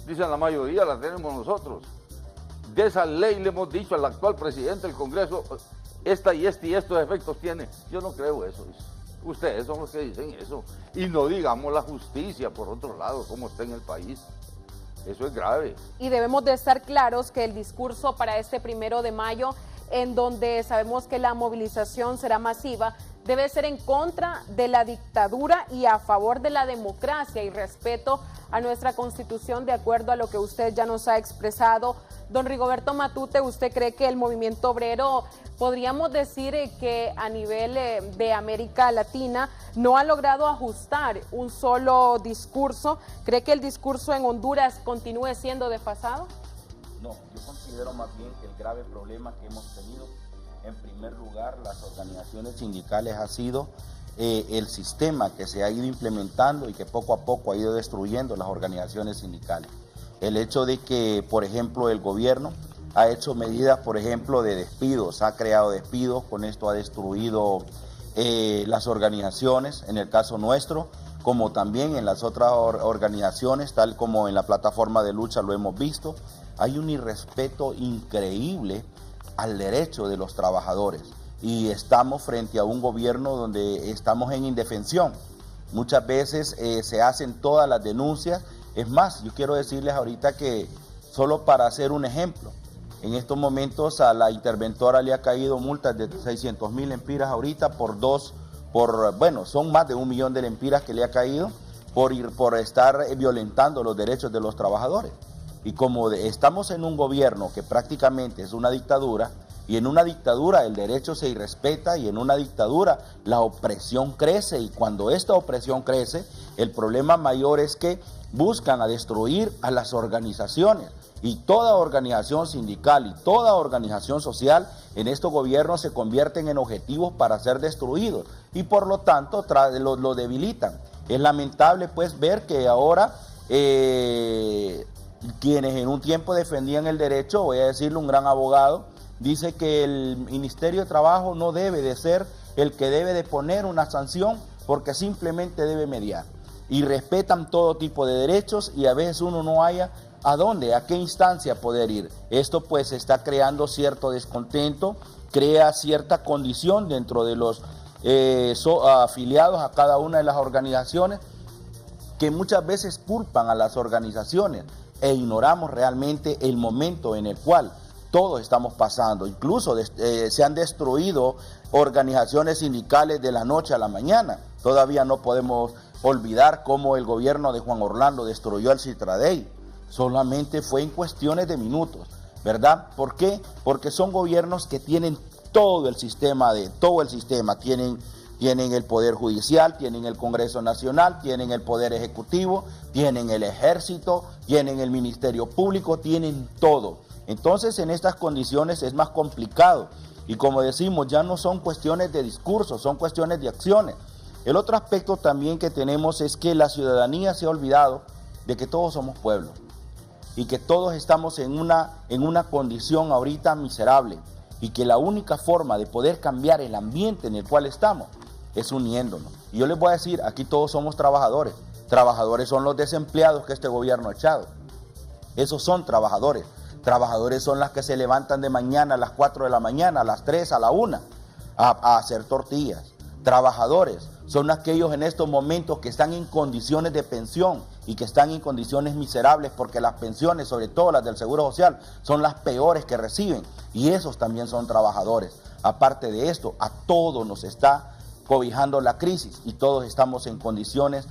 T: Dicen la mayoría, la tenemos nosotros. De esa ley le hemos dicho al actual presidente del Congreso: esta y estos efectos tiene. Yo no creo eso. Ustedes son los que dicen eso. Y no digamos la justicia, por otro lado, cómo está en el país. Eso es grave.
C: Y debemos de estar claros que el discurso para este 1 de mayo, en donde sabemos que la movilización será masiva, debe ser en contra de la dictadura y a favor de la democracia y respeto a nuestra Constitución, de acuerdo a lo que usted ya nos ha expresado. Don Rigoberto Matute, ¿usted cree que el movimiento obrero, podríamos decir que a nivel de América Latina, no ha logrado ajustar un solo discurso? ¿Cree que el discurso en Honduras continúe siendo desfasado?
S: No, yo considero más bien que el grave problema que hemos tenido, en primer lugar, las organizaciones sindicales, ha sido el sistema que se ha ido implementando y que poco a poco ha ido destruyendo las organizaciones sindicales. El hecho de que, por ejemplo, el gobierno ha hecho medidas, por ejemplo, de despidos, ha creado despidos, con esto ha destruido las organizaciones, en el caso nuestro, como también en las otras organizaciones, tal como en la plataforma de lucha lo hemos visto. Hay un irrespeto increíble al derecho de los trabajadores y estamos frente a un gobierno donde estamos en indefensión. Muchas veces se hacen todas las denuncias. Es más, yo quiero decirles ahorita que, solo para hacer un ejemplo, En estos momentos a la interventora le ha caído multas de 600.000 lempiras ahorita son más de 1 millón de lempiras que le ha caído por estar violentando los derechos de los trabajadores. Y como estamos en un gobierno que prácticamente es una dictadura, y en una dictadura el derecho se irrespeta, y en una dictadura la opresión crece, y cuando esta opresión crece, el problema mayor es que buscan a destruir a las organizaciones, y toda organización sindical y toda organización social en estos gobiernos se convierten en objetivos para ser destruidos, y por lo tanto lo debilitan. Es lamentable pues ver que ahora quienes en un tiempo defendían el derecho, voy a decirle un gran abogado, dice que el Ministerio de Trabajo no debe de ser el que debe de poner una sanción porque simplemente debe mediar. Y respetan todo tipo de derechos y a veces uno no haya a dónde, a qué instancia poder ir. Esto pues está creando cierto descontento, crea cierta condición dentro de los afiliados a cada una de las organizaciones que muchas veces culpan a las organizaciones e ignoramos realmente el momento en el cual todos estamos pasando. Incluso se han destruido organizaciones sindicales de la noche a la mañana. Todavía no podemos olvidar cómo el gobierno de Juan Orlando destruyó el Citradey. Solamente fue en cuestiones de minutos, ¿verdad? ¿Por qué? Porque son gobiernos que tienen todo el sistema, tienen el Poder Judicial, tienen el Congreso Nacional, tienen el Poder Ejecutivo, tienen el Ejército, tienen el Ministerio Público, tienen todo. Entonces, en estas condiciones es más complicado. Y como decimos, ya no son cuestiones de discurso, son cuestiones de acciones. El otro aspecto también que tenemos es que la ciudadanía se ha olvidado de que todos somos pueblo y que todos estamos en una condición ahorita miserable y que la única forma de poder cambiar el ambiente en el cual estamos es uniéndonos. Y yo les voy a decir, aquí todos somos trabajadores. Trabajadores son los desempleados que este gobierno ha echado. Esos son trabajadores. Trabajadores son las que se levantan de mañana a las 4 de la mañana, a las 3, a la 1, a hacer tortillas. Trabajadores son aquellos en estos momentos que están en condiciones de pensión y que están en condiciones miserables porque las pensiones, sobre todo las del Seguro Social, son las peores que reciben. Y esos también son trabajadores. Aparte de esto, a todos nos está cobijando la crisis y todos estamos en condiciones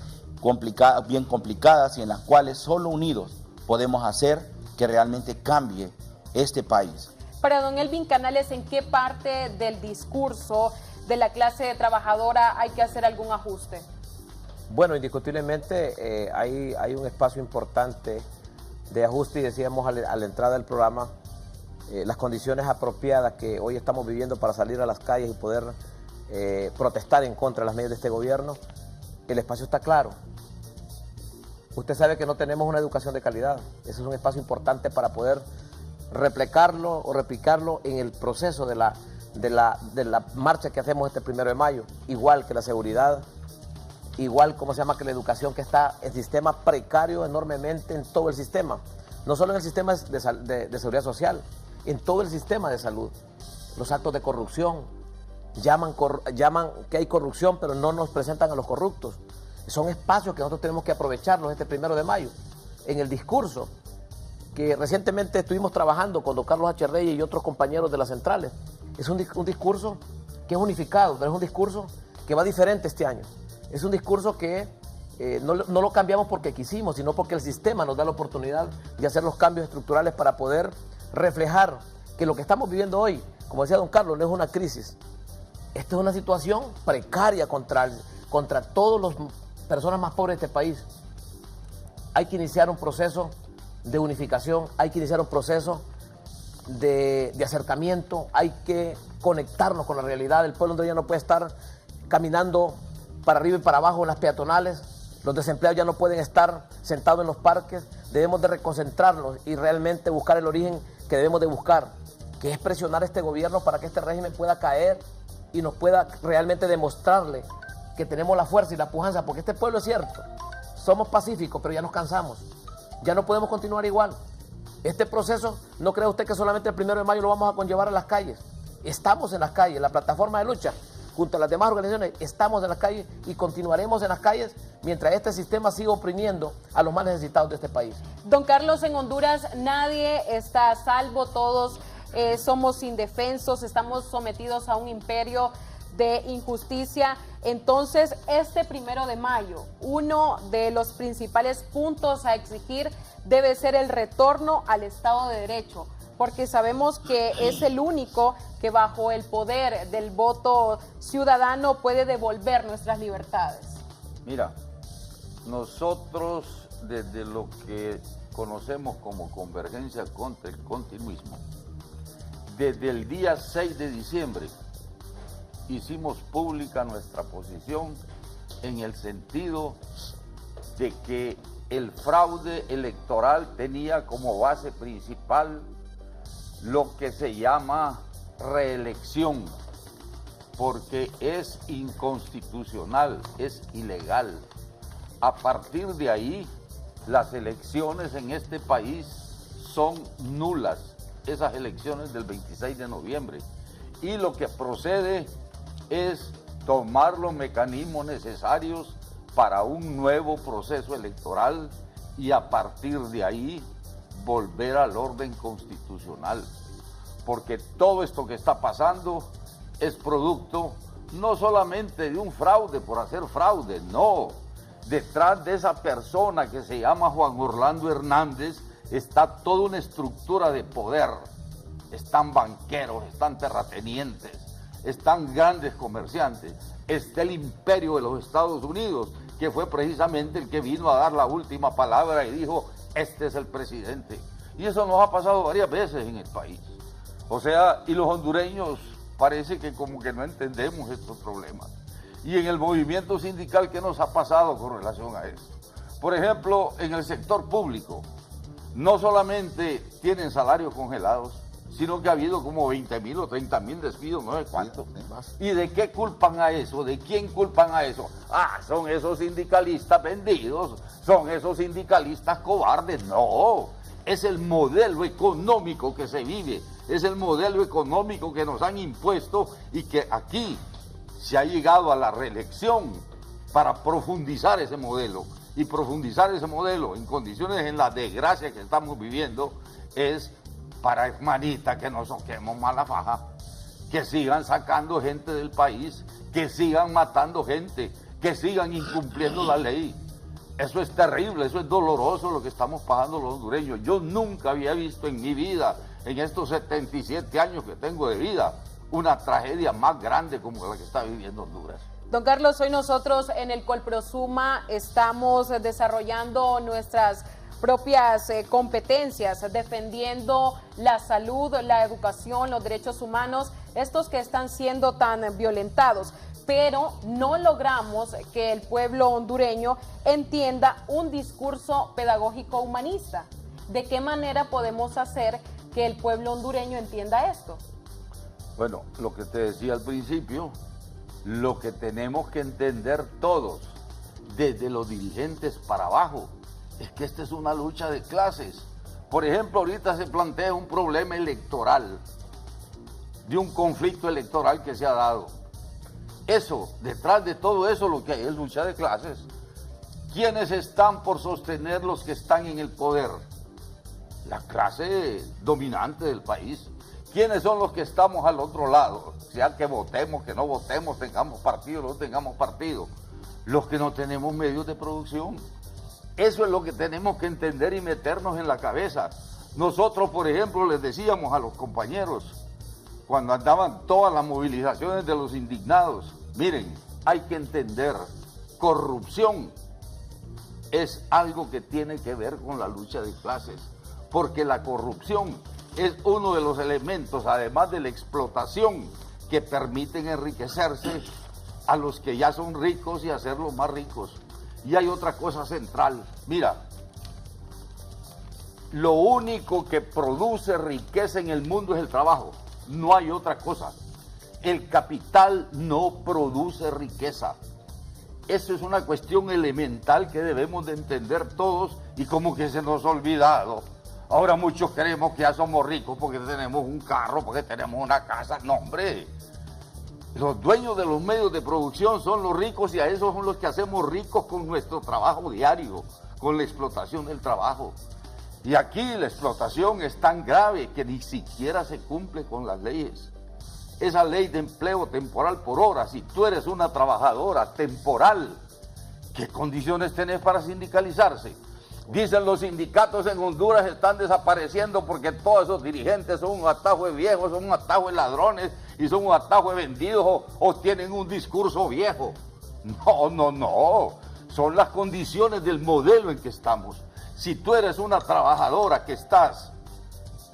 S: bien complicadas y en las cuales solo unidos podemos hacer que realmente cambie este país.
C: Para don Elvin Canales, ¿en qué parte del discurso de la clase trabajadora hay que hacer algún ajuste?
K: Bueno, indiscutiblemente hay un espacio importante de ajuste y decíamos a la entrada del programa las condiciones apropiadas que hoy estamos viviendo para salir a las calles y poder protestar en contra de las medidas de este gobierno. El espacio está claro. Usted sabe que no tenemos una educación de calidad. Ese es un espacio importante para poder replicarlo en el proceso de la marcha que hacemos este 1 de mayo. Igual que la seguridad, igual que la educación, que está en sistema precario enormemente en todo el sistema. No solo en el sistema de seguridad social, en todo el sistema de salud. Los actos de corrupción, llaman que hay corrupción, pero no nos presentan a los corruptos. Son espacios que nosotros tenemos que aprovecharlos este 1 de mayo. En el discurso que recientemente estuvimos trabajando con don Carlos H. Reyes y otros compañeros de las centrales, es un discurso que es unificado, pero es un discurso que va diferente este año. Es un discurso que no lo cambiamos porque quisimos, sino porque el sistema nos da la oportunidad de hacer los cambios estructurales para poder reflejar que lo que estamos viviendo hoy, como decía don Carlos, no es una crisis. Esta es una situación precaria contra todas las personas más pobres de este país. Hay que iniciar un proceso de unificación, hay que iniciar un proceso de acercamiento, hay que conectarnos con la realidad. El pueblo hondureño no puede estar caminando para arriba y para abajo en las peatonales. Los desempleados ya no pueden estar sentados en los parques. Debemos de reconcentrarnos y realmente buscar el origen que debemos de buscar, que es presionar a este gobierno para que este régimen pueda caer y nos pueda realmente demostrarle que tenemos la fuerza y la pujanza, porque este pueblo es cierto, somos pacíficos, pero ya nos cansamos, ya no podemos continuar igual. Este proceso, no crea usted que solamente el 1 de mayo lo vamos a conllevar a las calles. Estamos en las calles, la plataforma de lucha junto a las demás organizaciones, estamos en las calles y continuaremos en las calles mientras este sistema siga oprimiendo a los más necesitados de este país.
C: Don Carlos, en Honduras nadie está a salvo, todos somos indefensos, estamos sometidos a un imperio de injusticia. Entonces, este 1 de mayo, uno de los principales puntos a exigir debe ser el retorno al Estado de Derecho, porque sabemos que es el único que bajo el poder del voto ciudadano puede devolver nuestras libertades.
T: Mira, nosotros desde lo que conocemos como Convergencia contra el Continuismo, desde el día 6 de diciembre hicimos pública nuestra posición en el sentido de que el fraude electoral tenía como base principal lo que se llama reelección, porque es inconstitucional, es ilegal. A partir de ahí, las elecciones en este país son nulas, esas elecciones del 26 de noviembre. Y lo que procede es tomar los mecanismos necesarios para un nuevo proceso electoral y a partir de ahí volver al orden constitucional. Porque todo esto que está pasando es producto no solamente de un fraude por hacer fraude, no. Detrás de esa persona que se llama Juan Orlando Hernández está toda una estructura de poder. Están banqueros, están terratenientes, están grandes comerciantes, está el imperio de los Estados Unidos, que fue precisamente el que vino a dar la última palabra y dijo, este es el presidente. Y eso nos ha pasado varias veces en el país. O sea, y los hondureños parece que como que no entendemos estos problemas. Y en el movimiento sindical, ¿qué nos ha pasado con relación a esto? Por ejemplo, en el sector público, no solamente tienen salarios congelados, sino que ha habido como 20.000 o 30.000 despidos, no sé cuánto. ¿Y de qué culpan a eso? ¿De quién culpan a eso? Ah, son esos sindicalistas vendidos, son esos sindicalistas cobardes. No, es el modelo económico que se vive, es el modelo económico que nos han impuesto y que aquí se ha llegado a la reelección para profundizar ese modelo. Y profundizar ese modelo en condiciones en la desgracia que estamos viviendo es para, hermanita, que no soquemos mala faja, que sigan sacando gente del país, que sigan matando gente, que sigan incumpliendo la ley. Eso es terrible, eso es doloroso lo que estamos pagando los hondureños. Yo nunca había visto en mi vida, en estos 77 años que tengo de vida, una tragedia más grande como la que está viviendo Honduras.
C: Don Carlos, hoy nosotros en el Colprosuma estamos desarrollando nuestras propias competencias, defendiendo la salud, la educación, los derechos humanos, estos que están siendo tan violentados, pero no logramos que el pueblo hondureño entienda un discurso pedagógico humanista. ¿De qué manera podemos hacer que el pueblo hondureño entienda esto?
T: Bueno, lo que te decía al principio, lo que tenemos que entender todos, desde los dirigentes para abajo, es que esta es una lucha de clases. Por ejemplo, ahorita se plantea un problema electoral, de un conflicto electoral que se ha dado. Eso, detrás de todo eso, lo que hay es lucha de clases. ¿Quiénes están por sostener los que están en el poder? La clase dominante del país. ¿Quiénes son los que estamos al otro lado? Sea que votemos, que no votemos, tengamos partido, no tengamos partido. Los que no tenemos medios de producción. Eso es lo que tenemos que entender y meternos en la cabeza. Nosotros, por ejemplo, les decíamos a los compañeros, cuando andaban todas las movilizaciones de los indignados, miren, hay que entender, corrupción es algo que tiene que ver con la lucha de clases, porque la corrupción es uno de los elementos, además de la explotación, que permiten enriquecerse a los que ya son ricos y hacerlos más ricos. Y hay otra cosa central, mira, lo único que produce riqueza en el mundo es el trabajo, no hay otra cosa. El capital no produce riqueza. Eso es una cuestión elemental que debemos de entender todos y como que se nos ha olvidado. Ahora muchos creemos que ya somos ricos porque tenemos un carro, porque tenemos una casa. No, hombre, Los dueños de los medios de producción son los ricos y a esos son los que hacemos ricos con nuestro trabajo diario, con la explotación del trabajo. Y aquí la explotación es tan grave que ni siquiera se cumple con las leyes. Esa ley de empleo temporal por hora, si tú eres una trabajadora temporal, ¿qué condiciones tenés para sindicalizarse? Dicen los sindicatos en Honduras están desapareciendo porque todos esos dirigentes son un atajo de viejos, son un atajo de ladrones y son un atajo de vendidos o tienen un discurso viejo. No, son las condiciones del modelo en que estamos. Si tú eres una trabajadora que estás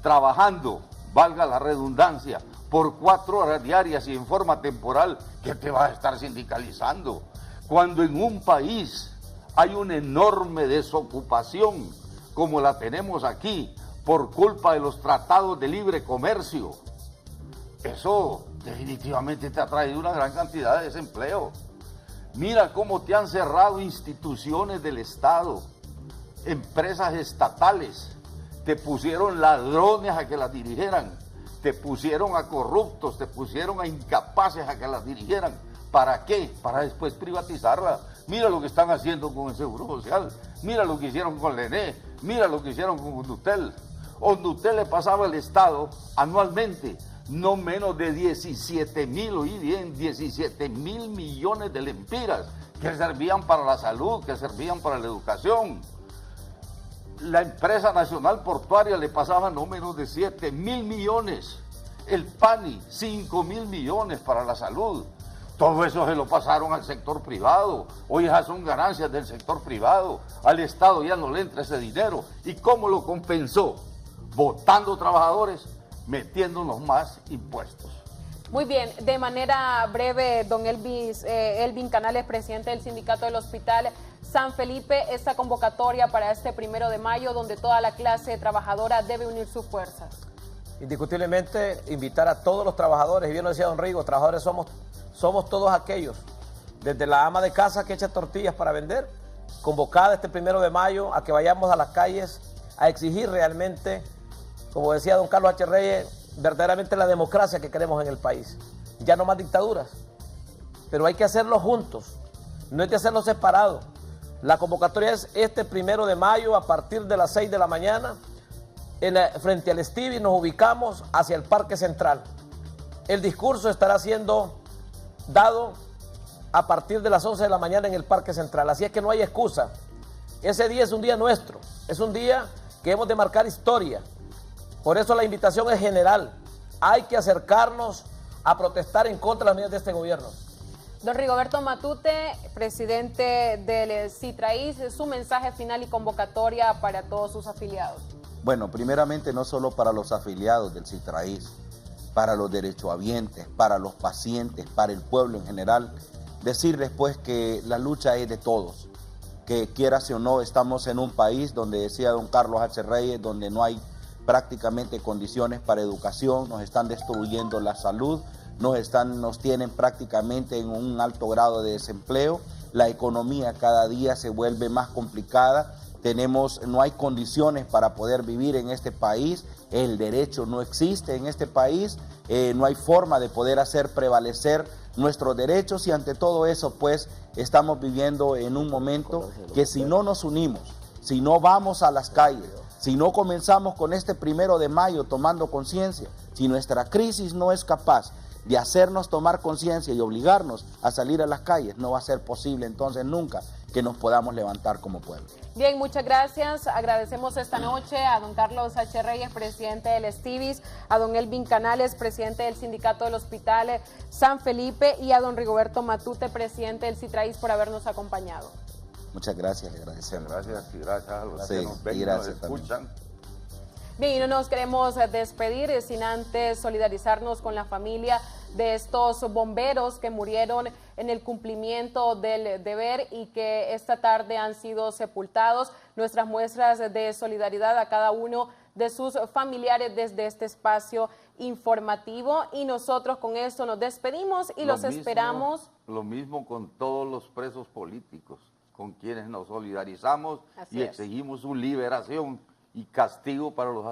T: trabajando, valga la redundancia, por 4 horas diarias y en forma temporal, ¿qué te vas a estar sindicalizando? Cuando en un país hay una enorme desocupación, como la tenemos aquí, por culpa de los tratados de libre comercio, eso definitivamente te ha traído una gran cantidad de desempleo. Mira cómo te han cerrado instituciones del Estado, empresas estatales, te pusieron ladrones a que las dirigieran, te pusieron a corruptos, te pusieron a incapaces a que las dirigieran. ¿Para qué? Para después privatizarla. Mira lo que están haciendo con el Seguro Social, mira lo que hicieron con la ENE, mira lo que hicieron con Ondutel. Ondutel le pasaba al Estado anualmente no menos de 17.000, oí bien, 17.000 millones de lempiras que servían para la salud, que servían para la educación. La empresa nacional portuaria le pasaba no menos de 7.000 millones. El PANI, 5.000 millones para la salud. Todo eso se lo pasaron al sector privado. Hoy esas son ganancias del sector privado. Al Estado ya no le entra ese dinero. ¿Y cómo lo compensó? Votando trabajadores, metiéndonos más impuestos.
C: Muy bien, de manera breve, don Elvin Canales, presidente del Sindicato del Hospital San Felipe, esta convocatoria para este 1 de mayo, donde toda la clase trabajadora debe unir sus fuerzas.
K: Indiscutiblemente, invitar a todos los trabajadores, y bien lo decía don Rigo, trabajadores somos todos aquellos, desde la ama de casa que echa tortillas para vender, convocada este 1 de mayo a que vayamos a las calles a exigir realmente, como decía don Carlos H. Reyes, verdaderamente la democracia que queremos en el país. Ya no más dictaduras, pero hay que hacerlo juntos, no hay que hacerlo separado. La convocatoria es este 1 de mayo a partir de las 6 de la mañana, frente al Stevie nos ubicamos hacia el Parque Central. El discurso estará siendo dado a partir de las 11 de la mañana en el Parque Central, así es que no hay excusa. Ese día es un día nuestro, es un día que hemos de marcar historia. Por eso la invitación es general. Hay que acercarnos a protestar en contra de las medidas de este gobierno.
C: Don Rigoberto Matute, presidente del CITRAIS, su mensaje final y convocatoria para todos sus afiliados.
S: Bueno, primeramente no solo para los afiliados del CITRAIS, para los derechohabientes, para los pacientes, para el pueblo en general, decirles pues que la lucha es de todos, que quieras o no, estamos en un país donde decía don Carlos H. Reyes, donde no hay prácticamente condiciones para educación, nos están destruyendo la salud, nos tienen prácticamente en un alto grado de desempleo, la economía cada día se vuelve más complicada, no hay condiciones para poder vivir en este país, el derecho no existe en este país, no hay forma de poder hacer prevalecer nuestros derechos y ante todo eso pues estamos viviendo en un momento que si no nos unimos, si no vamos a las calles, si no comenzamos con este 1 de mayo tomando conciencia, si nuestra crisis no es capaz de hacernos tomar conciencia y obligarnos a salir a las calles, no va a ser posible entonces nunca que nos podamos levantar como pueblo.
C: Bien, muchas gracias. Agradecemos esta noche a don Carlos H. Reyes, presidente del Stevie, a don Elvin Canales, presidente del Sindicato del Hospital San Felipe, y a don Rigoberto Matute, presidente del CITRAIS, por habernos acompañado.
S: Muchas gracias, le agradecemos.
T: Gracias y gracias a los
S: sí,
T: que nos ven y nos escuchan.
C: Bien, y no nos queremos despedir sin antes solidarizarnos con la familia de estos bomberos que murieron en el cumplimiento del deber y que esta tarde han sido sepultados. Nuestras muestras de solidaridad a cada uno de sus familiares desde este espacio informativo, y nosotros con esto nos despedimos y los esperamos.
T: Lo mismo con todos los presos políticos, con quienes nos solidarizamos y exigimos su liberación y castigo para los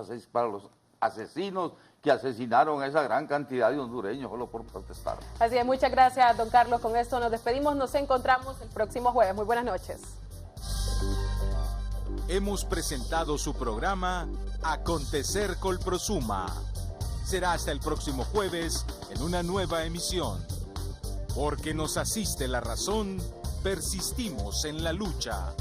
T: asesinos que asesinaron a esa gran cantidad de hondureños solo por protestar.
C: Así es, muchas gracias, don Carlos. Con esto nos despedimos, nos encontramos el próximo jueves. Muy buenas noches.
A: Hemos presentado su programa Acontecer Colprosuma. Será hasta el próximo jueves en una nueva emisión. Porque nos asiste la razón, persistimos en la lucha.